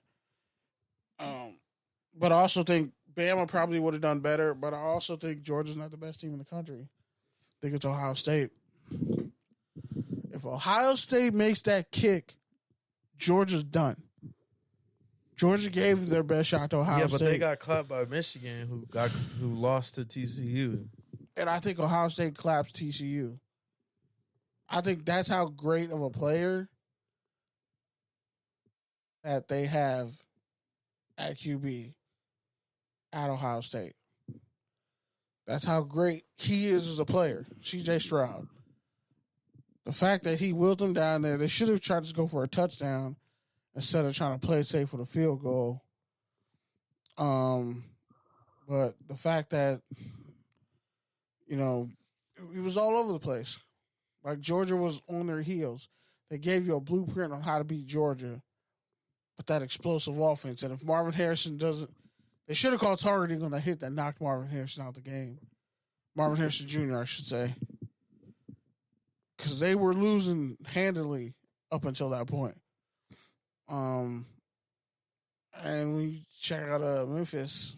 But I also think Bama probably would have done better, but I also think Georgia's not the best team in the country. I think it's Ohio State. If Ohio State makes that kick, Georgia's done. Georgia gave their best shot to Ohio State. Yeah, but they got clapped by Michigan, who lost to TCU. And I think Ohio State claps TCU. I think that's how great of a player that they have at QB at Ohio State. That's how great he is as a player, CJ Stroud. The fact that he willed them down there, they should have tried to go for a touchdown instead of trying to play it safe with a field goal. But the fact that, it was all over the place. Like Georgia was on their heels. They gave you a blueprint on how to beat Georgia, but that explosive offense. And if Marvin Harrison doesn't, they should have called targeting on that hit that knocked Marvin Harrison out of the game. Marvin Harrison Jr., I should say. Because they were losing handily up until that point. And when you check out Memphis,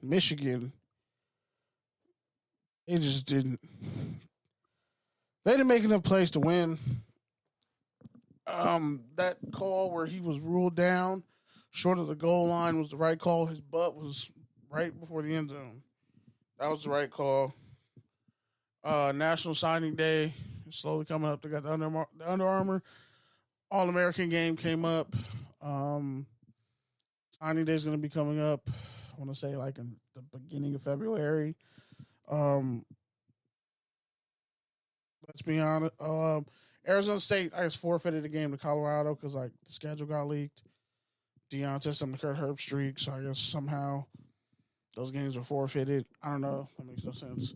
Michigan, they just didn't. They didn't make enough plays to win. That call where he was ruled down short of the goal line was the right call. His butt was right before the end zone. That was the right call. National Signing Day is slowly coming up. They got the Under Armour All-American game came up. Signing Day is going to be coming up, I want to say like in the beginning of February. Let's be honest. Arizona State, I guess, forfeited the game to Colorado because like the schedule got leaked. Deion said something to Kurt Herbstreit, so I guess somehow those games were forfeited. I don't know. That makes no sense.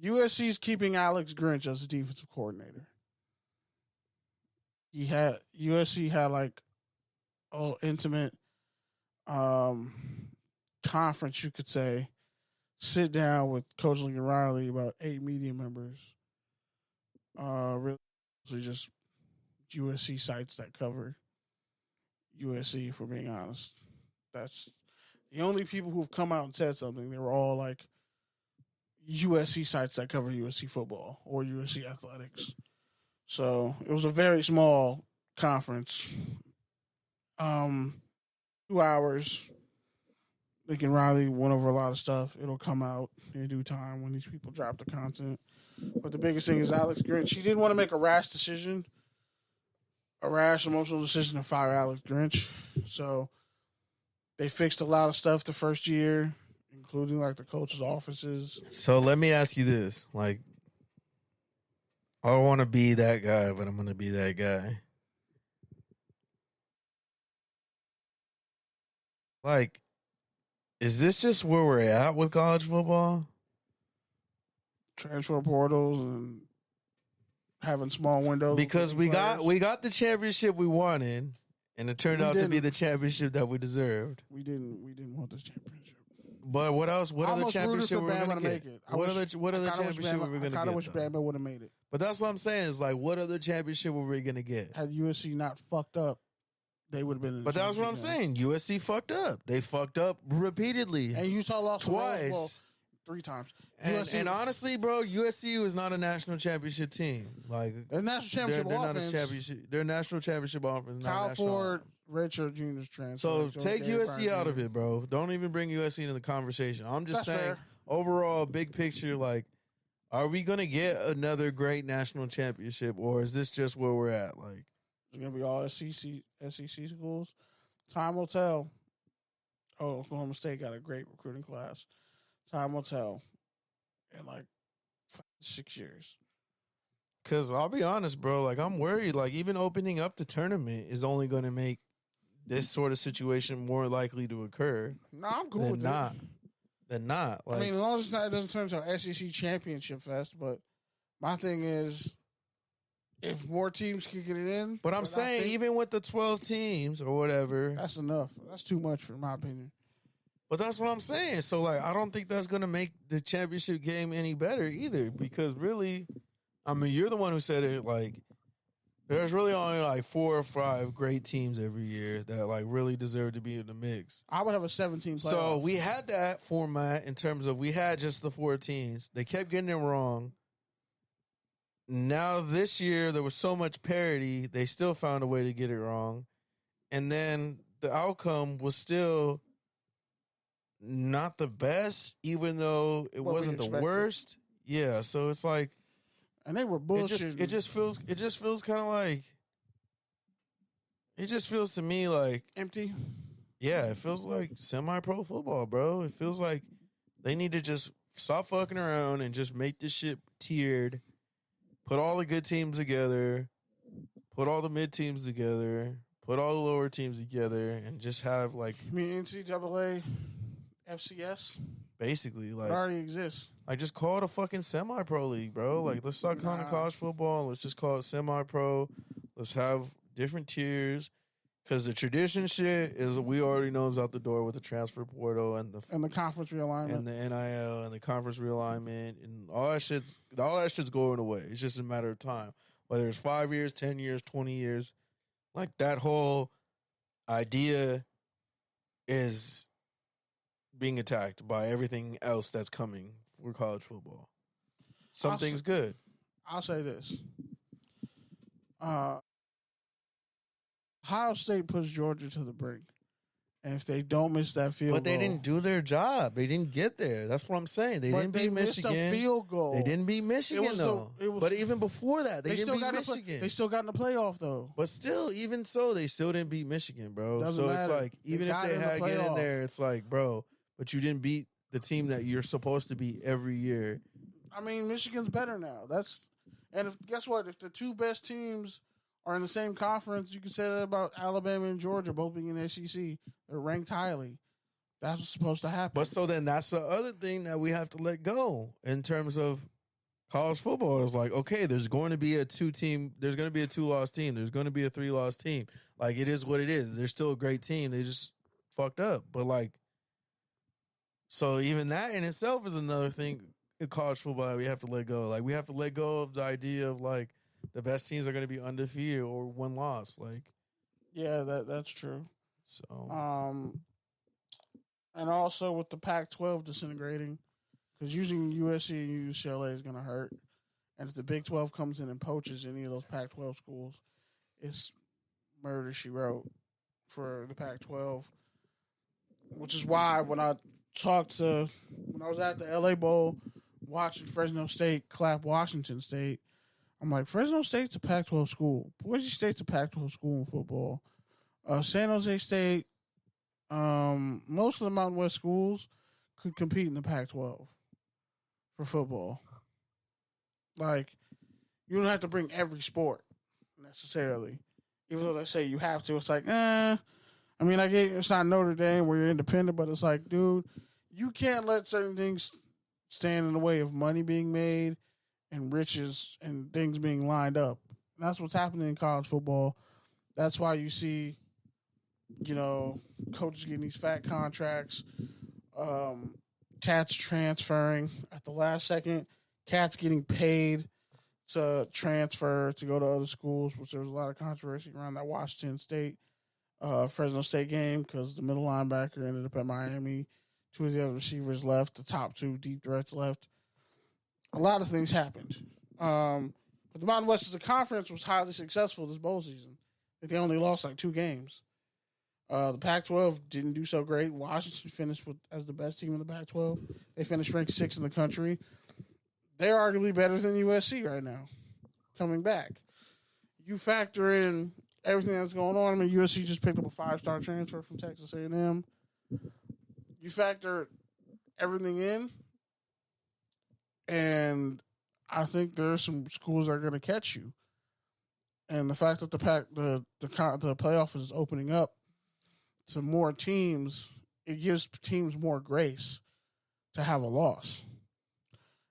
USC's keeping Alex Grinch as the defensive coordinator. USC had like intimate conference, you could say. Sit down with Coach Lincoln Riley, about 8 media members. Really just USC sites that cover USC, for being honest. That's the only people who've come out and said something. They were all like USC sites that cover USC football or USC athletics. So it was a very small conference. 2 hours. Lincoln Riley went over a lot of stuff. It'll come out in due time when these people drop the content. But the biggest thing is Alex Grinch. He didn't want to make a rash emotional decision to fire Alex Grinch. So they fixed a lot of stuff the first year, including like the coaches' offices. So let me ask you this. Like, I don't want to be that guy, but I'm going to be that guy. Like, is this just where we're at with college football? Transfer portals and having small windows. Because we got the championship we wanted, and it turned out to be the championship that we deserved. We didn't want this championship. But what else? What other championship were we going to get? What other championship were we going to get? I kind of wish Bama would have made it. But that's what I'm saying. Is like, what other championship were we going to get? Had USC not fucked up, they would have been in the But that's what I'm saying. USC fucked up. They fucked up repeatedly. And Utah lost twice. 3 times. And honestly, bro, USC was not a national championship team. Like their national championship they're offense. Not a championship. Their national championship offense. Kyle Ford, Richard Jr.'s transfer. So take USC out of it, bro. Don't even bring USC into the conversation. I'm just saying, fair. Overall, big picture, like, are we gonna get another great national championship, or is this just where we're at? Like, It's going to be all SEC schools. Time will tell. Oh, Oklahoma State got a great recruiting class. Time will tell in like 5 to 6 years. Because I'll be honest, bro, like I'm worried. Like even opening up the tournament is only going to make this sort of situation more likely to occur No, I'm cool than with not. it. Than not. Like, I mean, as long as it doesn't turn into an SEC championship fest. But my thing is, if more teams can get it in. but I'm saying even with the 12 teams or whatever, that's enough. That's too much, in my opinion. but that's what I'm saying. So like, I don't think that's going to make the championship game any better either. Because really, I mean, you're the one who said it. Like, there's really only like 4 or 5 great teams every year that like really deserve to be in the mix. I would have a 17 playoff. So we had that format in terms of we had just the 4 teams. They kept getting it wrong. Now this year there was so much parity, they still found a way to get it wrong. And then the outcome was still not the best, even though it What we wasn't the expected. worst. Yeah, so it's like and they were bullshit. it just feels kind of like it just feels to me like empty. yeah, it feels like semi-pro football, bro. It feels like they need to just stop fucking around and just make this shit tiered. Put all the good teams together. Put all the mid teams together. Put all the lower teams together, and just have like I mean, NCAA, FCS, basically it like already exists. just call it a fucking semi-pro league, bro. Like let's start calling it Nah. college football. Let's just call it semi-pro. Let's have different tiers. Because the tradition shit is we already know is out the door with the transfer portal and the Conference realignment. and the NIL and the conference realignment and all that shit's going away. It's just a matter of time. Whether it's 5 years, 10 years, 20 years, like that whole idea is being attacked by everything else that's coming for college football. Something's good. I'll say this. Ohio State puts Georgia to the brink. And if they don't miss that field But they goal, didn't do their job. They didn't get there. That's what I'm saying. They but didn't they beat missed Michigan. a field goal. They didn't beat Michigan was though. But even before that, they didn't still beat got Michigan. they still got in the playoff though. But still, even so, they still didn't beat Michigan, bro. Doesn't so matter. it's like, They even if got they in the had get in playoff. there, it's like, bro, but you didn't beat the team that you're supposed to beat every year. I mean, Michigan's better now. Guess what? If the 2 best teams are in the same conference, you can say that about Alabama and Georgia, both being in the SEC. They're ranked highly. That's what's supposed to happen. But so then that's the other thing that we have to let go in terms of college football. Is like, okay, there's going to be a 2-loss team. There's going to be a 3-loss team. Like, it is what it is. They're still a great team. They just fucked up. But like, so even that in itself is another thing in college football that we have to let go. Like, we have to let go of the idea of like the best teams are going to be undefeated or 1 loss. Like, yeah, that's true. so And also with the Pac-12 disintegrating, because using USC and UCLA is going to hurt. And if the Big 12 comes in and poaches any of those Pac-12 schools, it's murder, she wrote, for the Pac-12. Which is why when I was at the LA Bowl watching Fresno State clap Washington State, I'm like, Fresno State's a Pac-12 school. Boise State's a Pac-12 school in football. San Jose State, most of the Mountain West schools could compete in the Pac-12 for football. Like, you don't have to bring every sport necessarily. Even though they say you have to, it's like, I mean, I get it's not Notre Dame where you're independent, but it's like, dude, you can't let certain things stand in the way of money being made and riches and things being lined up. And that's what's happening in college football. That's why you see, coaches getting these fat contracts, cats transferring at the last second, cats getting paid to transfer to go to other schools, which there was a lot of controversy around that Washington State, Fresno State game because the middle linebacker ended up at Miami. 2 of the other receivers left. The top 2 deep threats left. A lot of things happened. But the Mountain West as a conference was highly successful this bowl season. They only lost like 2 games. The Pac-12 didn't do so great. Washington finished as the best team in the Pac-12. They finished ranked 6th in the country. They're arguably better than USC right now, coming back. You factor in everything that's going on. I mean, USC just picked up a 5-star transfer from Texas A&M. You factor everything in, and I think there are some schools that are going to catch you. And the fact that the playoff is opening up to more teams, it gives teams more grace to have a loss.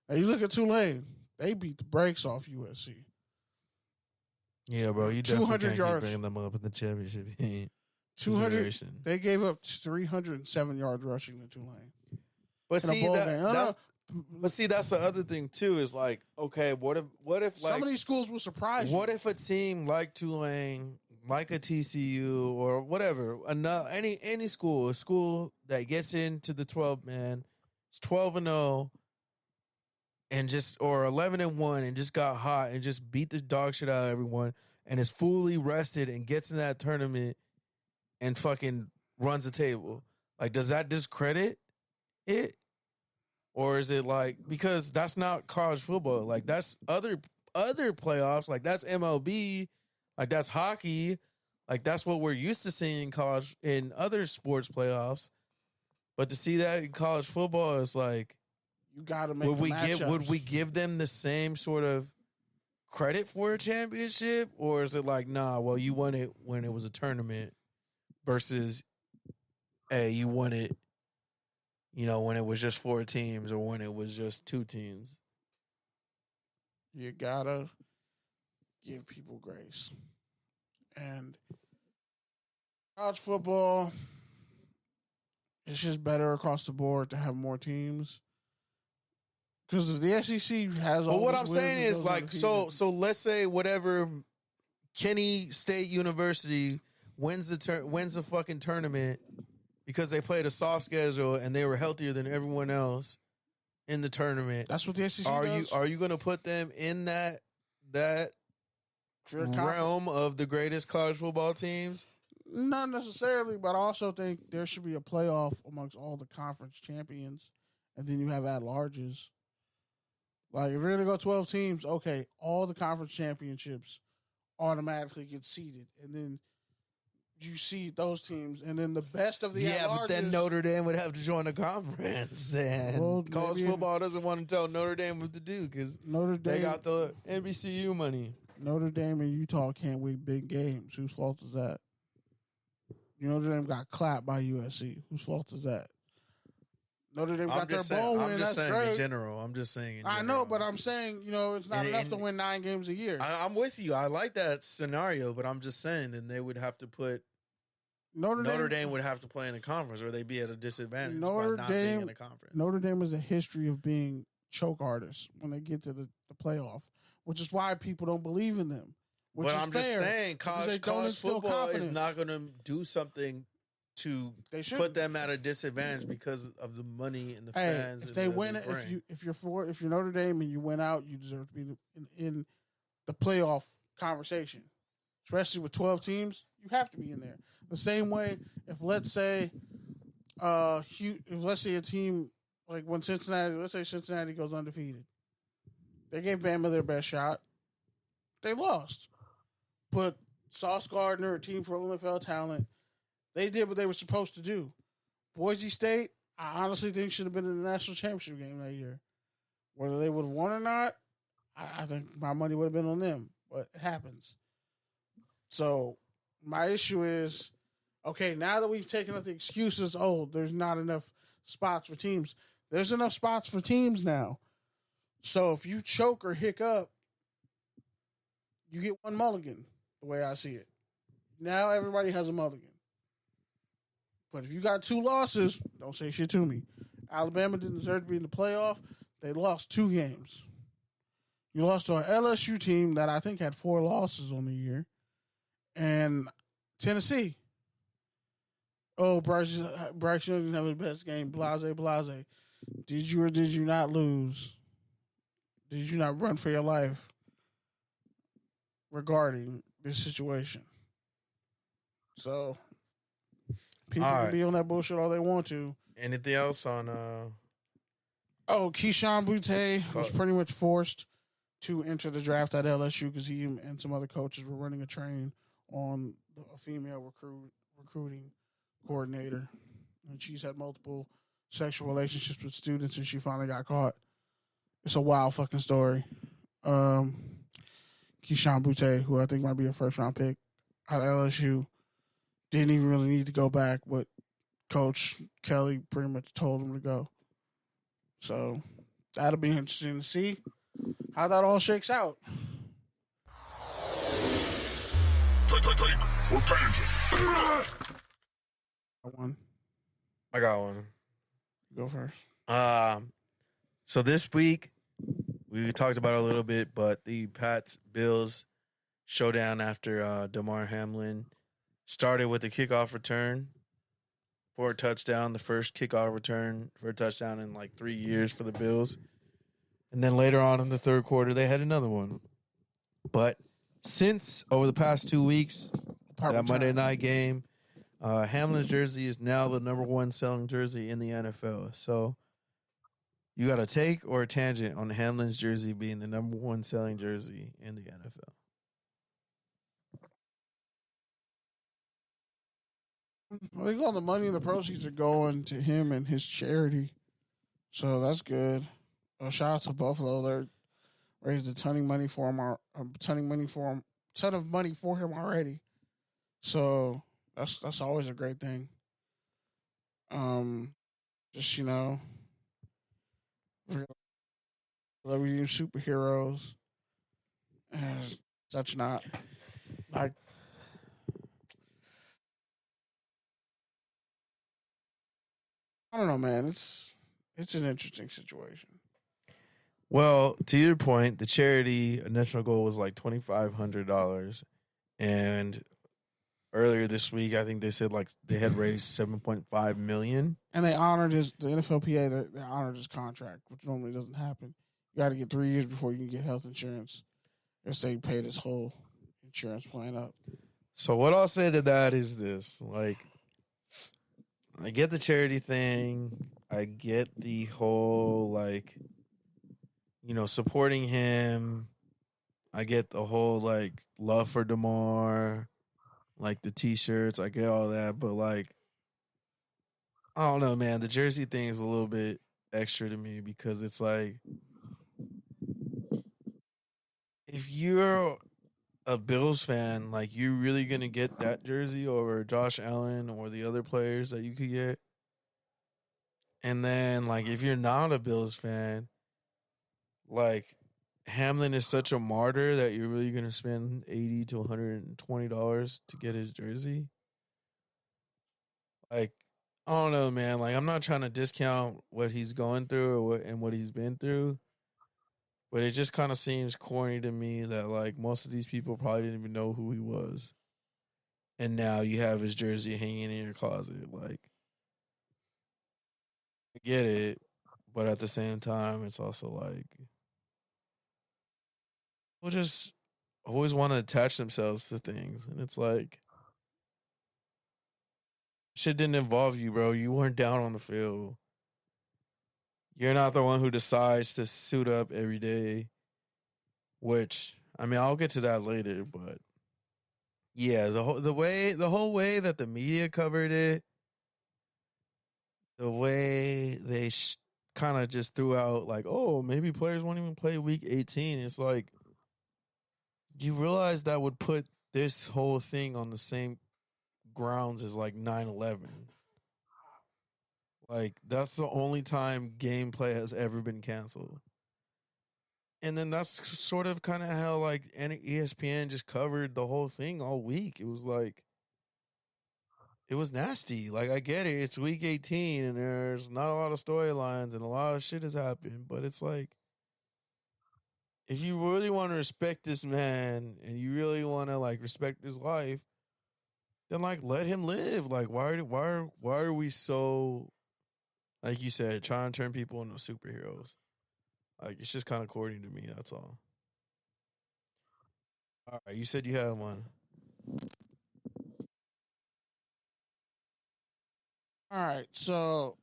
Now you look at Tulane; they beat the brakes off USC. Yeah, bro, you definitely 200 can't keep yards. bringing them up in the championship. 200. Consideration. They gave up 307 yards rushing to Tulane. But in a see bowl that, game. but see that's the other thing too. Is like, okay, what if like Some of these schools will surprise you. what if a team like Tulane, like a TCU or whatever, any school, a school that gets into the 12 man, it's 12-0, and just or 11-1 and just got hot and just beat the dog shit out of everyone and is fully rested and gets in that tournament and fucking runs the table. Like, does that discredit it? Or is it like, because that's not college football. Like, that's other playoffs. Like, that's MLB. Like, that's hockey. Like, that's what we're used to seeing in college, in other sports playoffs. But to see that in college football is like, You got to make would the we matchups. give them the same sort of credit for a championship, or is it like, nah, well, you won it when it was a tournament versus, hey, you won it, when it was just 4 teams or when it was just 2 teams? You got to give people grace. And college football, it's just better across the board to have more teams. Because if the SEC has all, But what this I'm wins saying and is goes like, undefeated- so let's say whatever Kenny State University wins the fucking tournament because they played a soft schedule and they were healthier than everyone else in the tournament. that's what the SEC Are does. you going to put them in that For a conference- realm of the greatest college football teams? Not necessarily, but I also think there should be a playoff amongst all the conference champions, and then you have at-larges. Like, if you're going to go 12 teams, okay, all the conference championships automatically get seeded, and then you seed those teams, and then the best of the Yeah, but then at-larges- Notre Dame would have to join the conference, and Well, college maybe- football doesn't want to tell Notre Dame what to do because Notre they Dame, got the NBCU money. Notre Dame and Utah can't win big games. Whose fault is that? Notre Dame got clapped by USC. Whose fault is that? Notre Dame got their bowl win. That's saying great. in general. I'm just saying. I know, but I'm saying, it's not enough to win 9 games a year. I'm with you. I like that scenario, but I'm just saying then they would have to put Notre Dame would have to play in a conference, or they'd be at a disadvantage Notre by not being Dame- in a conference. Notre Dame has a history of being choke artists when they get to the playoff, which is why people don't believe in them. Which But is I'm fair, just saying, because they college don't instill football is confidence. not going to do something to They should put them at a disadvantage because of the money and the Hey, fans. if and they the win, brand. if you're Notre Dame and you win out, you deserve to be in the playoff conversation. Especially with 12 teams, you have to be in there. The same way, if let's say a team like when let's say Cincinnati goes undefeated, they gave Bama their best shot, they lost. But Sauce Gardner, a team for NFL talent, they did what they were supposed to do. Boise State, I honestly think should have been in the national championship game that year. Whether they would have won or not, I think my money would have been on them. But it happens. So my issue is, okay, now that we've taken up the excuses, there's not enough spots for teams. There's enough spots for teams now. So if you choke or hiccup, you get one mulligan, the way I see it. Now everybody has a mulligan. But if you got 2 losses, don't say shit to me. Alabama didn't deserve to be in the playoff. They lost 2 games. You lost to an LSU team that I think had 4 losses on the year. And Tennessee. Oh, Bryce Young didn't have his best game. Blase. Did you or did you not lose? Did you not run for your life regarding this situation? So people All can right. be on that bullshit all they want to. Anything else on? Keyshawn Boutte was pretty much forced to enter the draft at LSU because he and some other coaches were running a train on a female recruiting coordinator, and she's had multiple sexual relationships with students, and she finally got caught. It's a wild fucking story. Keyshawn Butte, who I think might be a first round pick out of LSU, didn't even really need to go back, but Coach Kelly pretty much told him to go. So that'll be interesting to see how that all shakes out. One. I got one. Go first. So this week we talked about it a little bit, but the Pats Bills showdown after Damar Hamlin started with a kickoff return for a touchdown, the first kickoff return for a touchdown in like 3 years for the Bills. And then later on in the third quarter, they had another one. But since over the past 2 weeks, that Monday night game, Hamlin's jersey is now the number one selling jersey in the NFL. So you got a take or a tangent on Hamlin's jersey being the number one selling jersey in the NFL? I think all the money and the proceeds are going to him and his charity. So that's good. Shout out to Buffalo. They're raised a ton of money for him already. So that's always a great thing. Just celebrity superheroes, such not like. I don't know, man. It's an interesting situation. Well, to your point, the charity initial goal was like $2,500, and earlier this week, I think they said like they had raised $7.5 million. And they honored the NFLPA. They honored his contract, which normally doesn't happen. You got to get 3 years before you can get health insurance. Guess they paid his whole insurance plan up. So what I'll say to that is this: like, I get the charity thing. I get the whole supporting him. I get the whole love for Damar, like the T-shirts. I get all that, but I don't know, man. The jersey thing is a little bit extra to me because it's like, if you're a Bills fan, you really gonna get that jersey over Josh Allen or the other players that you could get? And then if you're not a Bills fan, Hamlin is such a martyr that you're really gonna spend $80 to $120 to get his jersey? I don't know, man. I'm not trying to discount what he's going through and what he's been through, but it just kind of seems corny to me that most of these people probably didn't even know who he was, and now you have his jersey hanging in your closet. I get it, but at the same time, it's also people just always want to attach themselves to things, and it's shit didn't involve you, bro. You weren't down on the field. You're not the one who decides to suit up every day, which, I'll get to that later, but yeah, the whole way that the media covered it, the way they kind of just threw out oh, maybe players won't even play week 18. It's you realize that would put this whole thing on the same grounds as 9/11. That's the only time gameplay has ever been canceled. And then that's sort of kind of how ESPN just covered the whole thing all week. It was it was nasty. I get it. It's week 18 and there's not a lot of storylines and a lot of shit has happened. But it's if you really want to respect this man and you really want to respect his life, then let him live. Why are we so, like you said, trying to turn people into superheroes? It's just kind of corny to me. That's all. All right, you said you had one. All right, so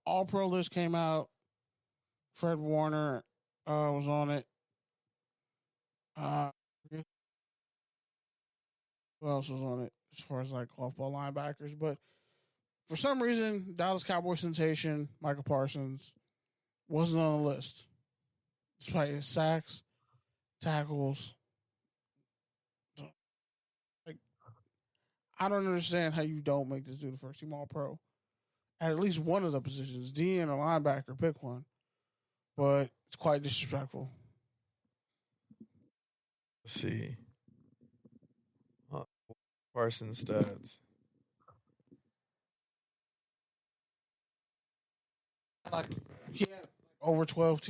All Pro list came out. Fred Warner was on it. who else was on it as far as like off-ball linebackers. But for some reason, Dallas Cowboy sensation Michael Parsons wasn't on the list, despite his sacks, tackles. Like, I don't understand how you don't make this dude the first team All-Pro at least one of the positions, D and a linebacker. Pick one, but it's quite disrespectful. Let's see. Parsons stats. Like, he had over 12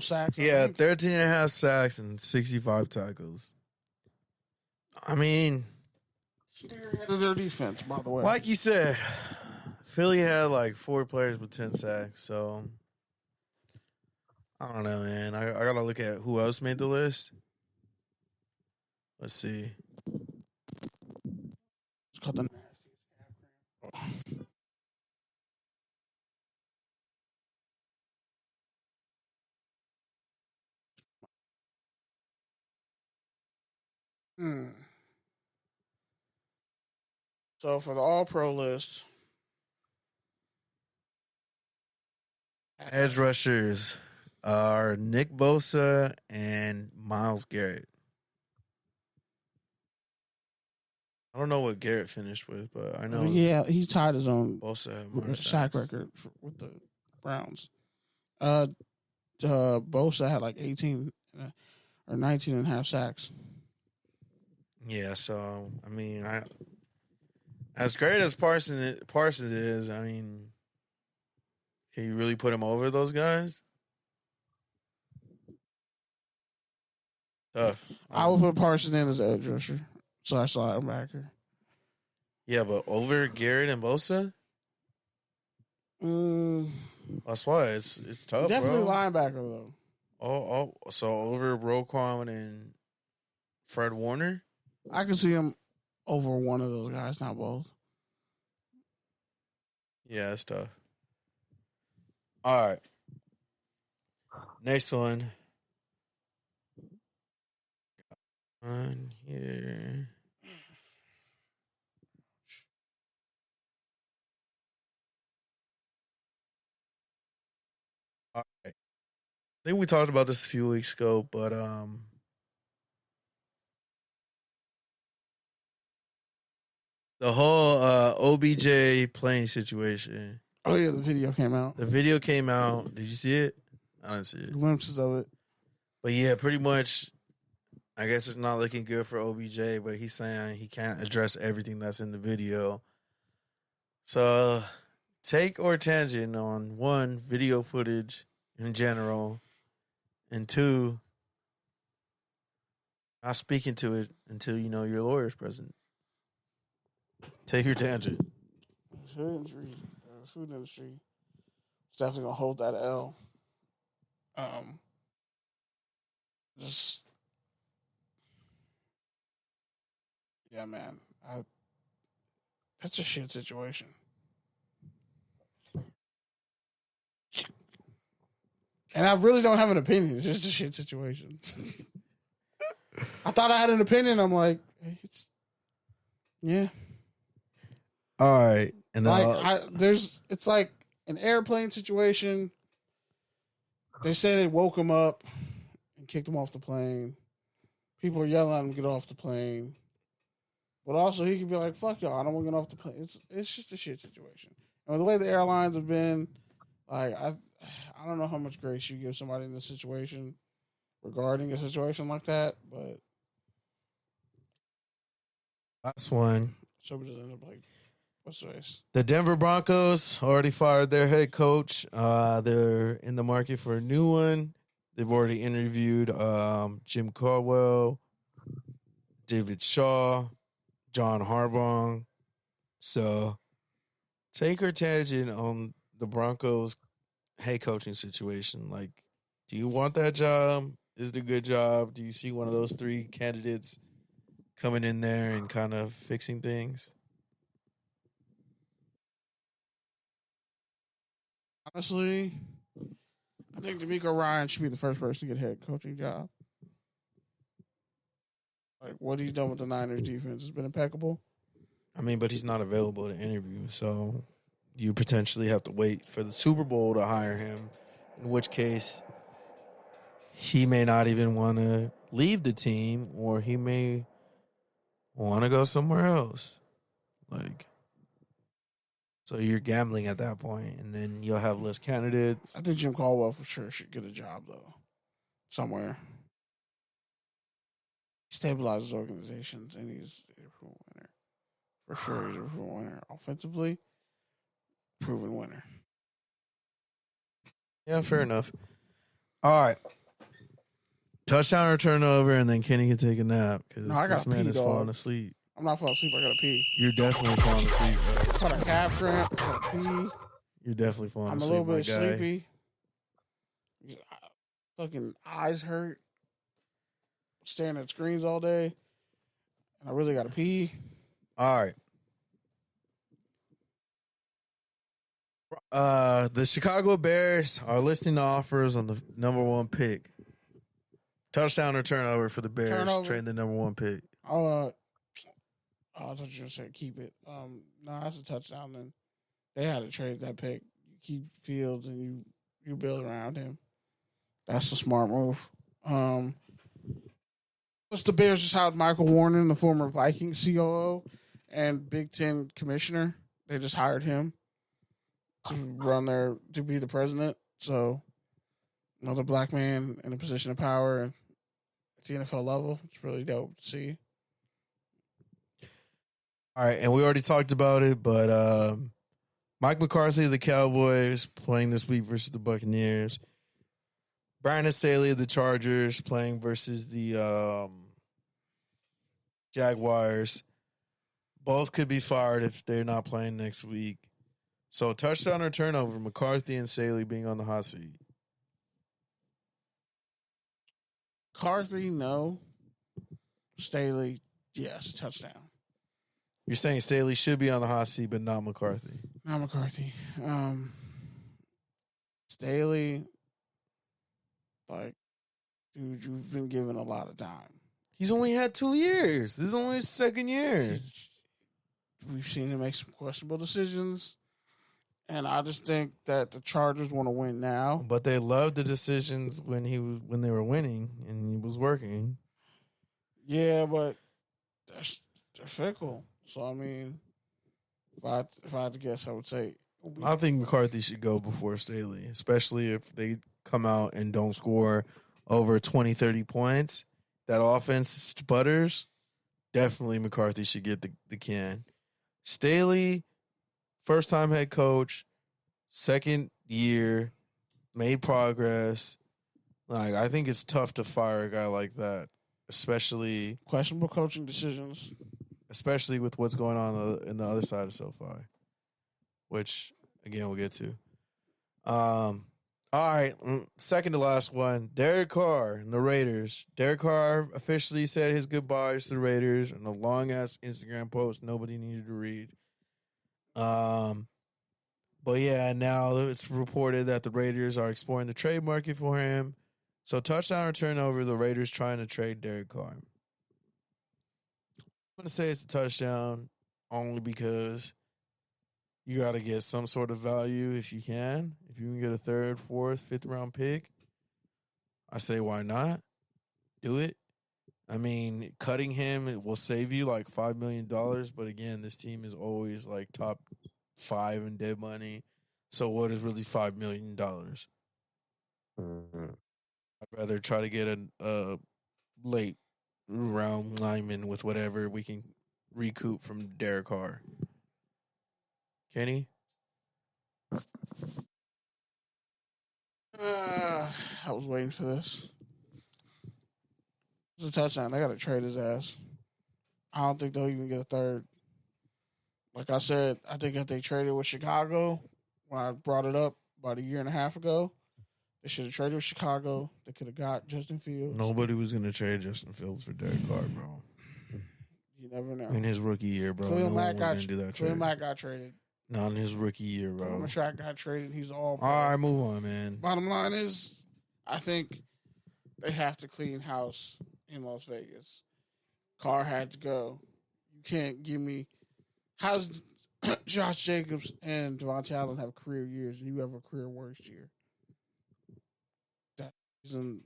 sacks. I Yeah, think. 13 and a half sacks and 65 tackles. I mean, Their defense, by the way. like you said, Philly had like 4 players with 10 sacks, so I don't know, man. I gotta look at who else made the list. Let's see. It's called the So for the All Pro list, Edge rushers are Nick Bosa and Myles Garrett. I don't know what Garrett finished with, but I know yeah, he tied his own Bosa had more sack sacks. record with the Browns. Bosa had like 18 or 19 and a half sacks. Yeah, so I mean, as great as Parsons is, I mean, can you really put him over those guys? Tough. I would put Parsons in as edge rusher. / linebacker. Yeah, but over Garrett and Bosa, Mm, that's why it's tough, definitely bro. linebacker though. So over Roquan and Fred Warner. I can see him over one of those guys, not both. Yeah, it's tough. All right. Next one. On here. All right. I think we talked about this a few weeks ago, but the whole OBJ playing situation. Oh yeah, the video came out. The video came out. Did you see it? I didn't see it. Glimpses of it. But yeah, pretty much, I guess it's not looking good for OBJ, but he's saying he can't address everything that's in the video. So, take or tangent on 1, video footage in general, and 2, not speaking to it until you know your lawyer's present. Take your tangent. Food industry is definitely gonna hold that L. Just yeah, man. That's a shit situation. And I really don't have an opinion. It's just a shit situation. I thought I had an opinion. I'm like, it's yeah. All right. And then Like it's like an airplane situation. They say they woke him up and kicked him off the plane. People are yelling at him to get off the plane. But also he could be like, fuck y'all, I don't want to get off the plane. It's just a shit situation. And with the way the airlines have been, like I don't know how much grace you give somebody in this situation regarding a situation like that, but last one. somebody just ended up like, what's the face? The Denver Broncos already fired their head coach. They're in the market for a new one. They've already interviewed Jim Caldwell, David Shaw, John Harbaugh. So take or tangent on the Broncos head coaching situation. Like, do you want that job? Is it a good job? Do you see one of those 3 candidates coming in there and kind of fixing things? Honestly, I think D'Amico Ryan should be the first person to get a head coaching job. Like what he's done with the Niners defense has been impeccable. I mean, but he's not available to interview, so you potentially have to wait for the Super Bowl to hire him, in which case he may not even want to leave the team, or he may want to go somewhere else. Like, so you're gambling at that point, and then you'll have less candidates. I think Jim Caldwell for sure should get a job though, somewhere. He stabilizes organizations, and he's a proven winner. For sure, he's a proven winner. Offensively, proven winner. Yeah, fair enough. All right. Touchdown or turnover, and then Kenny can take a nap because No, I this gotta man pee, is dog. falling asleep. I'm not falling asleep. I gotta pee. You're definitely falling asleep, bro. Caught a calf cramp. Gotta pee. You're definitely falling I'm a asleep, little my bit guy. sleepy. Fucking eyes hurt. Staring at screens all day. And I really gotta pee. All right. The Chicago Bears are listing the offers on the number one pick. Touchdown or turnover for the Bears, Turnover. trading the number one pick. I thought you were gonna say keep it. No, that's a touchdown. Then they had to trade that pick. You keep Fields and you build around him. That's a smart move. Plus the Bears just hired Michael Warner, the former Vikings COO and Big Ten commissioner. They just hired him to be the president. So another black man in a position of power at the NFL level. It's really dope to see. All right, and we already talked about it, but Mike McCarthy of the Cowboys playing this week versus the Buccaneers. Brandon Staley of the Chargers playing versus the Jaguars. Both could be fired if they're not playing next week. So touchdown or turnover, McCarthy and Staley being on the hot seat. McCarthy, no. Staley, yes, touchdown. You're saying Staley should be on the hot seat, but not McCarthy. Not McCarthy. Staley, like, dude, you've been given a lot of time. He's only had 2 years. This is only his second year. We've seen him make some questionable decisions. And I just think that the Chargers want to win now. But they loved the decisions when they were winning and he was working. Yeah, but they're fickle. So, I mean, if I had to guess, I would say. I think McCarthy should go before Staley, especially if they come out and don't score over 20, 30 points. That offense sputters. Definitely McCarthy should get the can. Staley, first-time head coach, second year, made progress. Like, I think it's tough to fire a guy like that, especially Questionable coaching decisions. with what's going on in the other side of SoFi, which, again, we'll get to. All right, second to last one, Derek Carr and the Raiders. Derek Carr officially said his goodbyes to the Raiders in a long-ass Instagram post nobody needed to read. But yeah, now it's reported that the Raiders are exploring the trade market for him. So touchdown or turnover, the Raiders trying to trade Derek Carr. I'm going to say it's a touchdown only because you got to get some sort of value if you can. If you can get a third, fourth, fifth round pick, I say why not? Do it. I mean, cutting him it will save you like $5 million. But again, this team is always like top 5 in dead money. So what is really $5 million? Mhm. I'd rather try to get a late round lineman with whatever we can recoup from Derek Carr. Kenny? I was waiting for this. It's a touchdown. They got to trade his ass. I don't think they'll even get a third. Like I said, I think if they traded with Chicago, when I brought it up about a year and a half ago, they should have traded with Chicago. They could have got Justin Fields. Nobody was going to trade Justin Fields for Derek Carr, bro. You never know. In his rookie year, bro. Khalil No Mack one was got going to do that Khalil trade. Mack got traded. Not in his rookie year, bro. Khalil Mack got traded. He's all. All right, move on, man. Bottom line is, I think they have to clean house in Las Vegas. Carr had to go. You can't give me. How's Josh Jacobs and Devontae Allen have career years, and you have a career worst year? That reason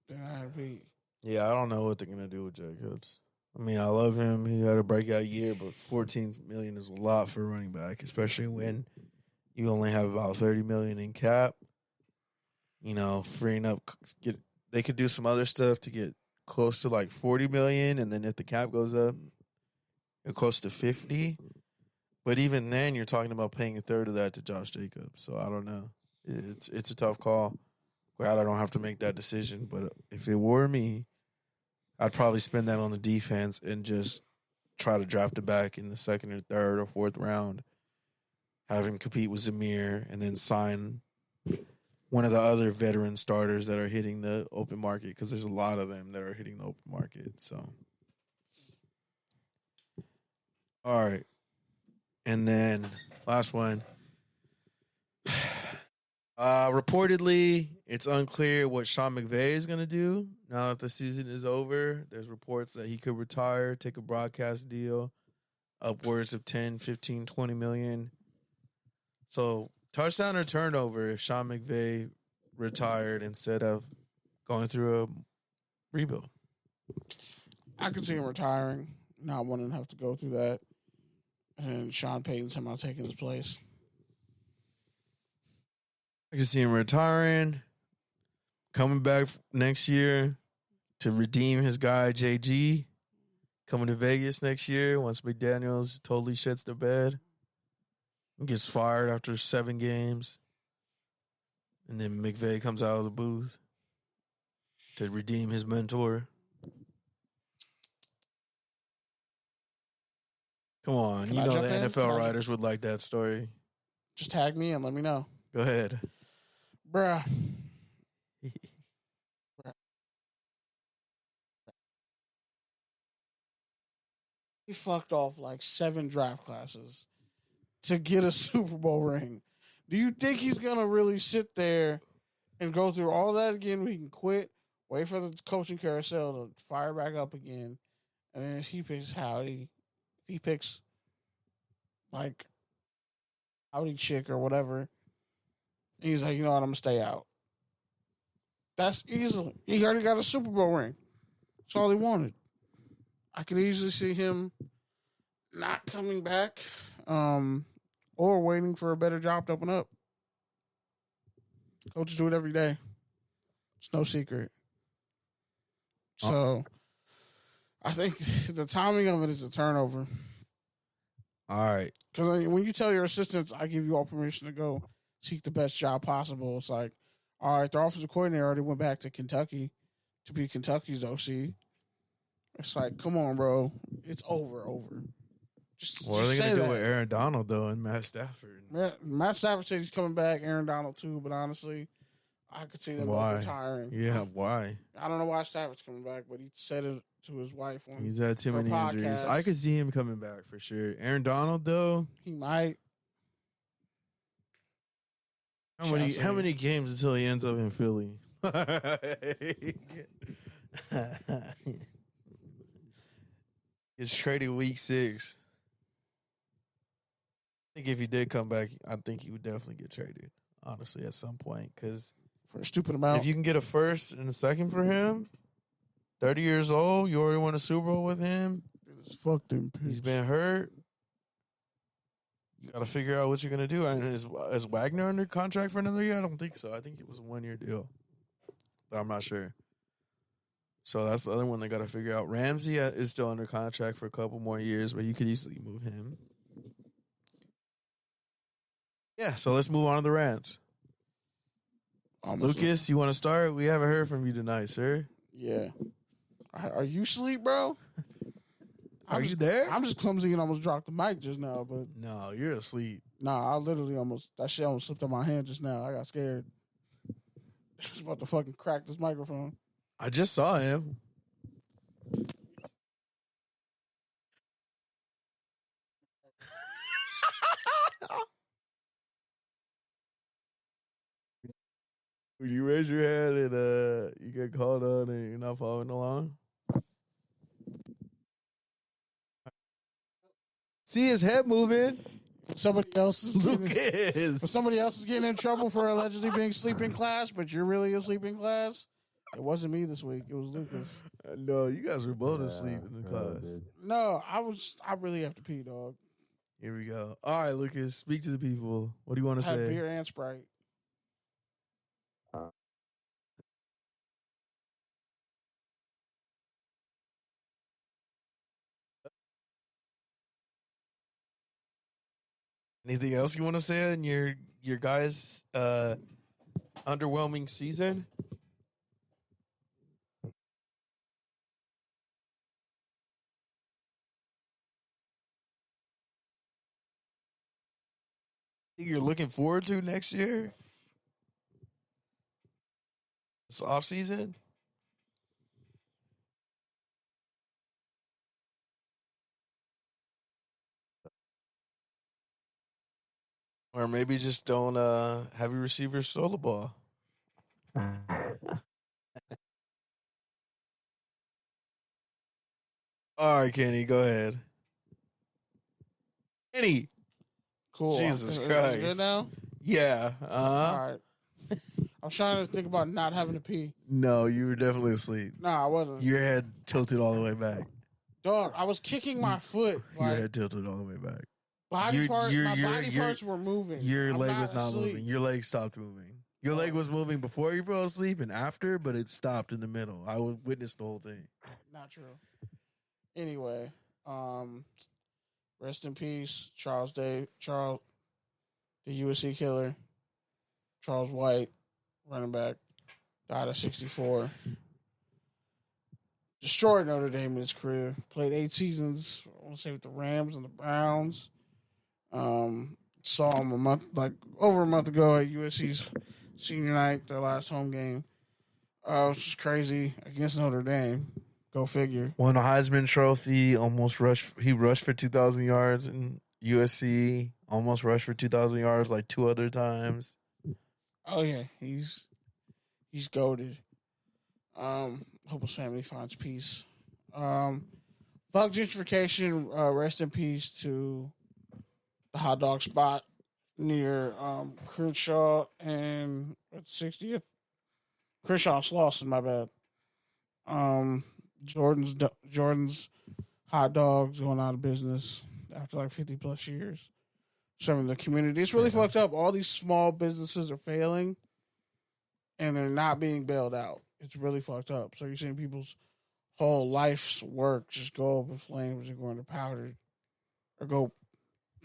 they're not happy. Yeah, I don't know what they're gonna do with Jacobs. I mean, I love him. He had a breakout year, but $14 million is a lot for a running back, especially when you only have about $30 million in cap. You know, freeing up, they could do some other stuff to get close to like $40 million, and then if the cap goes up, you're close to 50. But even then, you're talking about paying a third of that to Josh Jacobs. So I don't know. It's a tough call. Glad I don't have to make that decision. But if it were me, I'd probably spend that on the defense and just try to draft it back in the second or third or fourth round. Have him compete with Zamir and then sign one of the other veteran starters that are hitting the open market, because there's a lot of them that are hitting the open market. So, all right. And then last one. Reportedly, it's unclear what Sean McVay is going to do now that the season is over. There's reports that he could retire, take a broadcast deal, upwards of 10, 15, 20 million. So, touchdown or turnover if Sean McVay retired instead of going through a rebuild? I could see him retiring, not wanting to have to go through that, and Sean Payton somehow taking his place. I can see him retiring, coming back next year to redeem his guy JG, coming to Vegas next year once McDaniels totally shits the bed, gets fired after 7 games, and then McVay comes out of the booth to redeem his mentor. Come on, Can you I know jump the in? NFL writers would like that story. Just tag me and let me know. Go ahead. Bruh. He fucked off like 7 draft classes to get a Super Bowl ring. Do you think he's going to really sit there and go through all that again when he can quit, wait for the coaching carousel to fire back up again, and then if he picks Howdy, if he picks like Howdy Chick or whatever, he's like, you know what, I'm going to stay out. That's easily. He already got a Super Bowl ring. That's all he wanted. I could easily see him not coming back, or waiting for a better job to open up. Coaches do it every day. It's no secret. So, I think the timing of it is a turnover. All right. Because when you tell your assistants, I give you all permission to go seek the best job possible, it's like, all right, their offensive coordinator already went back to Kentucky to be Kentucky's OC. It's like, come on, bro. It's over. What are they going to do with Aaron Donald, though, and Matt Stafford? Matt Stafford said he's coming back, Aaron Donald, too, but honestly, I could see them both retiring. Yeah, why? I don't know why Stafford's coming back, but he said it to his wife on He's had too many podcast. injuries. I could see him coming back for sure. Aaron Donald, though? He might. How many games until he ends up in Philly? It's traded week 6. I think if he did come back, I think he would definitely get traded, honestly, at some point. Because for a stupid amount. if you can get a first and a second for him, 30 years old, you already won a Super Bowl with him. Fuck them. He's been hurt. You got to figure out what you're going to do. And is Wagner under contract for another year? I don't think so. I think it was a 1-year deal. But I'm not sure. So that's the other one they got to figure out. Ramsey is still under contract for a couple more years, but you could easily move him. Yeah, so let's move on to the Rams. Lucas, you want to start? We haven't heard from you tonight, sir. Yeah. Are you asleep, bro? Are you there? I'm just clumsy and almost dropped the mic just now, but No, you're asleep. nah, I literally that shit almost slipped out my hand just now. I got scared. I was about to fucking crack this microphone. I just saw him. When you raise your hand and you get called on and you're not following along? See his head moving. Somebody else is getting, Lucas. somebody else is getting in trouble for allegedly being asleep in class, but you're really asleep in class. It wasn't me this week. It was Lucas. No, you guys were both asleep in the class. dude. No, I really have to pee, dog. Here we go. All right, Lucas, speak to the people. What do you want to I had say? beer and Sprite. Anything else you want to say in your guys' underwhelming season? Think you're looking forward to next year? This off season? Or maybe just don't have your receivers throw the ball. All right, Kenny, go ahead. Kenny. Cool. Jesus Is it Christ. good now? Yeah. All right. I was trying to think about not having to pee. No, you were definitely asleep. No, I wasn't. Your head tilted all the way back. Dog, I was kicking my foot. Your Like, head tilted all the way back. my body your- parts were moving. Your I'm leg was not asleep. moving. Your leg stopped moving. Your leg was moving before you fell asleep and after, but it stopped in the middle. I witnessed the whole thing. Not true. Anyway, rest in peace, Charles, the USC killer. Charles White, running back, died at 64. Destroyed Notre Dame in his career. Played 8 seasons, I want to say, with the Rams and the Browns. Saw him over a month ago at USC's senior night, their last home game. It was just crazy against Notre Dame. Go figure. Won a Heisman Trophy. Almost rushed. He rushed for 2,000 yards in USC. Almost rushed for 2,000 yards like 2 other times. Oh yeah, he's goated. Hope his family finds peace. Fuck gentrification. Rest in peace to the hot dog spot near Crenshaw and 60th. Crenshaw and Slauson, my bad. Jordan's hot dogs going out of business after like 50 plus years. Serving the community. It's really fucked up. All these small businesses are failing and they're not being bailed out. It's really fucked up. So you're seeing people's whole life's work just go up in flames and go into powder or go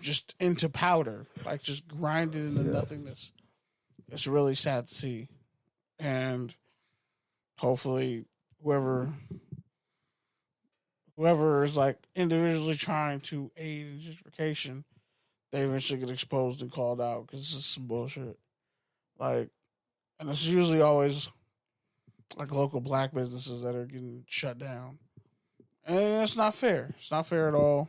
just into powder, like just grinded into nothingness. It's really sad to see. And hopefully whoever is like individually trying to aid in gentrification, they eventually get exposed and called out because this is some bullshit. Like, and it's usually always like local black businesses that are getting shut down. And it's not fair. It's not fair at all.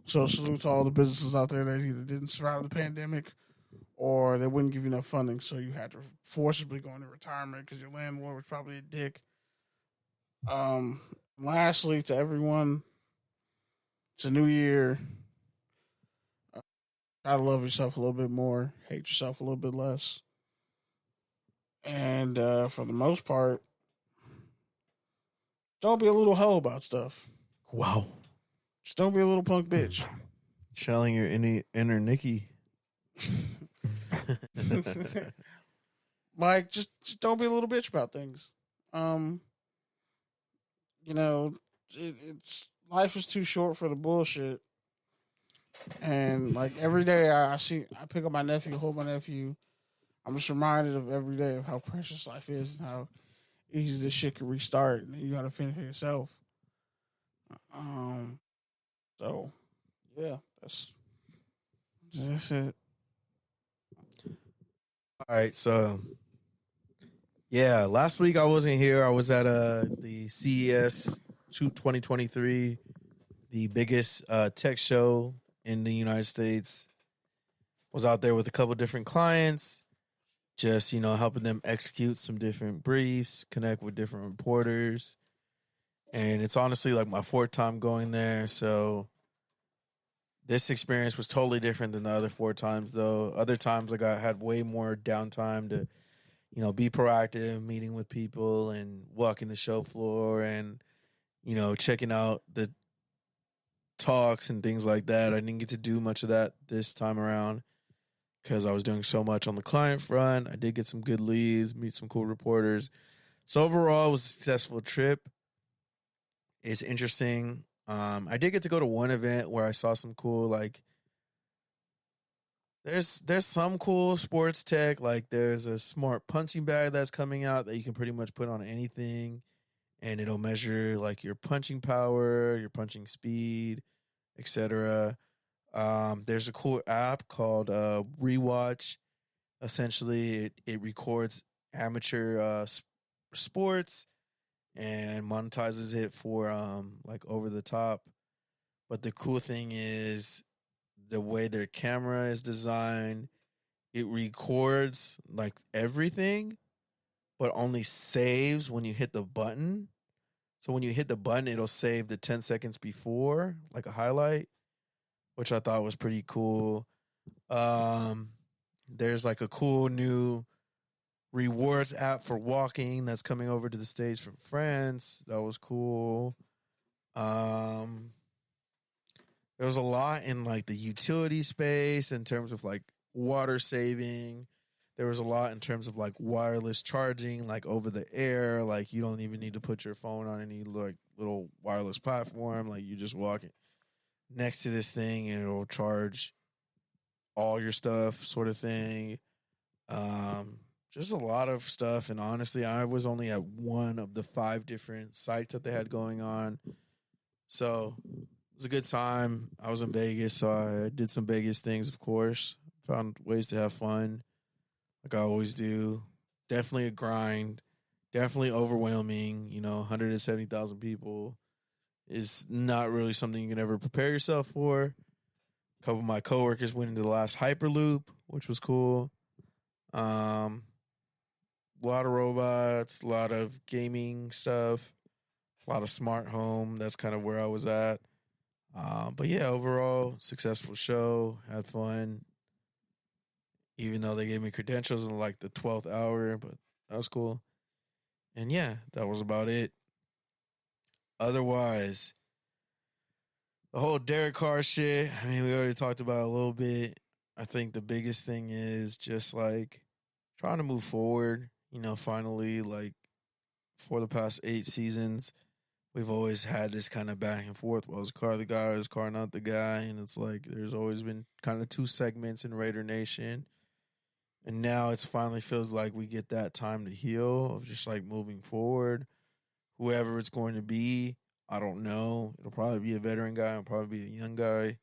So salute to all the businesses out there that either didn't survive the pandemic or they wouldn't give you enough funding, so you had to forcibly go into retirement because your landlord was probably a dick. Lastly, to everyone, it's a new year. Try to love yourself a little bit more, hate yourself a little bit less. And for the most part, don't be a little hoe about stuff. Wow. Just don't be a little punk bitch. Channeling your inner Nikki. Like, just don't be a little bitch about things. You know, it's life is too short for the bullshit. And like every day I pick up my nephew, hold my nephew. I'm just reminded of every day of how precious life is and how easy this shit can restart, and you got to fend for yourself. So yeah, that's it. All right, so yeah, last week I wasn't here. I was at the CES 2023, the biggest tech show in the United States. Was out there with a couple different clients, just helping them execute some different briefs, connect with different reporters, and it's honestly like my 4th time going there. So This experience was totally different than the other 4 times, though. Other times, like I had way more downtime to, be proactive, meeting with people and walking the show floor and, checking out the talks and things like that. I didn't get to do much of that this time around because I was doing so much on the client front. I did get some good leads, meet some cool reporters. So overall, it was a successful trip. It's interesting. I did get to go to one event where I saw some cool, like, there's some cool sports tech. Like, there's a smart punching bag that's coming out that you can pretty much put on anything, and it'll measure like your punching power, your punching speed, etc. There's a cool app called Rewatch. Essentially, it records amateur sports and monetizes it for like over the top. But the cool thing is the way their camera is designed. It records like everything, but only saves when you hit the button. So when you hit the button, it'll save the 10 seconds before, like a highlight, which I thought was pretty cool. There's like a cool new rewards app for walking that's coming over to the States from France. That was cool. There was a lot in like the utility space in terms of like water saving. There was a lot in terms of like wireless charging, like over the air. Like you don't even need to put your phone on any like little wireless platform. Like you just walk next to this thing and it'll charge all your stuff, sort of thing. Just a lot of stuff. And honestly, I was only at one of the 5 different sites that they had going on. So it was a good time. I was in Vegas, so I did some Vegas things, of course. Found ways to have fun, like I always do. Definitely a grind. Definitely overwhelming. 170,000 people is not really something you can ever prepare yourself for. A couple of my coworkers went into the last Hyperloop, which was cool. A lot of robots, a lot of gaming stuff, a lot of smart home. That's kind of where I was at. But yeah, overall, successful show. Had fun. Even though they gave me credentials in like the 12th hour, but that was cool. And yeah, that was about it. Otherwise, the whole Derek Carr shit, I mean, we already talked about it a little bit. I think the biggest thing is just like trying to move forward. Finally, like for the past 8 seasons, we've always had this kind of back and forth. Well, is Carr the guy or is Carr not the guy? And it's like there's always been kind of 2 segments in Raider Nation. And now it's finally feels like we get that time to heal of just like moving forward. Whoever it's going to be, I don't know. It'll probably be a veteran guy. It'll probably be a young guy.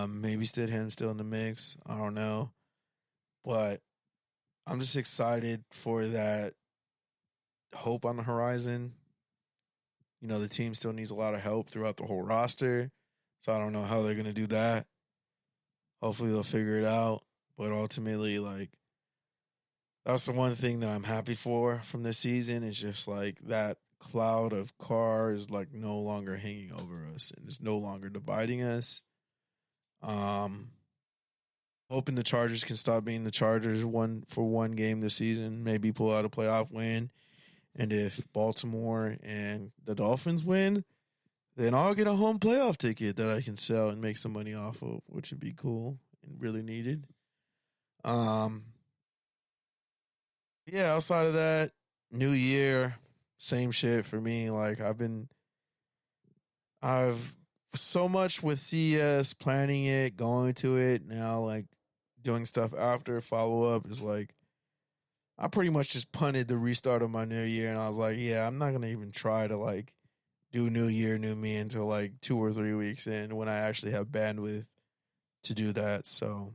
Maybe Stidham still in the mix. I don't know. But I'm just excited for that hope on the horizon. The team still needs a lot of help throughout the whole roster. So I don't know how they're going to do that. Hopefully they'll figure it out. But ultimately, like, that's the one thing that I'm happy for from this season is just like that cloud of Carr is like no longer hanging over us and it's no longer dividing us. Hoping the Chargers can stop being the Chargers for one game this season, maybe pull out a playoff win. And if Baltimore and the Dolphins win, then I'll get a home playoff ticket that I can sell and make some money off of, which would be cool and really needed. Yeah, outside of that, new year, same shit for me. Like I've so much with CES, planning it, going to it, now like doing stuff after follow up is like I pretty much just punted the restart of my new year and I was like, yeah, I'm not gonna even try to like do new year, new me until like 2 or 3 weeks in when I actually have bandwidth to do that. So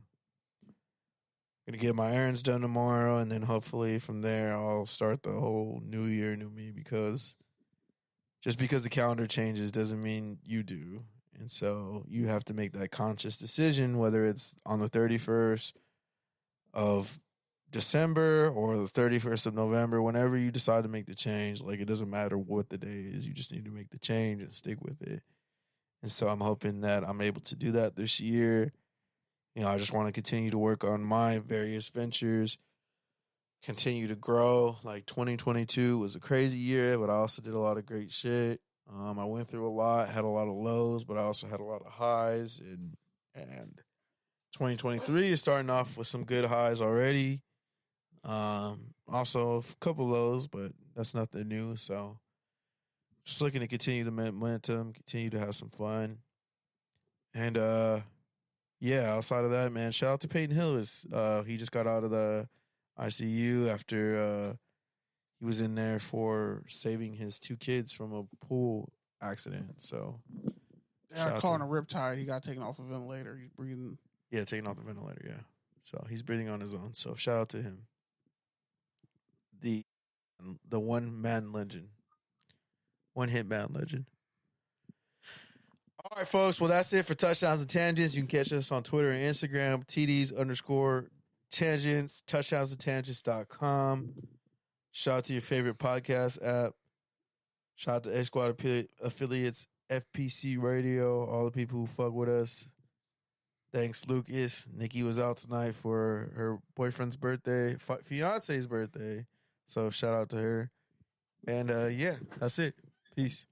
gonna get my errands done tomorrow, and then hopefully from there I'll start the whole new year, new me. Because just because the calendar changes doesn't mean you do, and so you have to make that conscious decision whether it's on the 31st of December or the 31st of November. Whenever you decide to make the change, like it doesn't matter what the day is, you just need to make the change and stick with it. And so I'm hoping that I'm able to do that this year. You know, I just want to continue to work on my various ventures, continue to grow. Like 2022 was a crazy year, but I also did a lot of great shit. I went through a lot, had a lot of lows, but I also had a lot of highs. And 2023 is starting off with some good highs already. Also a couple lows, but that's nothing new. So just looking to continue the momentum, continue to have some fun. And yeah, outside of that, man, shout out to Peyton Hillis. He just got out of the ICU after he was in there for saving his 2 kids from a pool accident. So They're calling a riptide. He got taken off a ventilator. He's breathing. Yeah, taken off the ventilator, yeah. So he's breathing on his own. So shout out to him. The one-man legend. One-hit man legend. All right, folks. Well, that's it for Touchdowns and Tangents. You can catch us on Twitter and Instagram, TDs_tangents, touchdownsandtangents.com. Shout out to your favorite podcast app. Shout out to A Squad affiliates, FPC Radio, all the people who fuck with us. Thanks, Lucas. Nikki was out tonight for her boyfriend's birthday, fiance's birthday. So shout out to her. And yeah, that's it. Peace.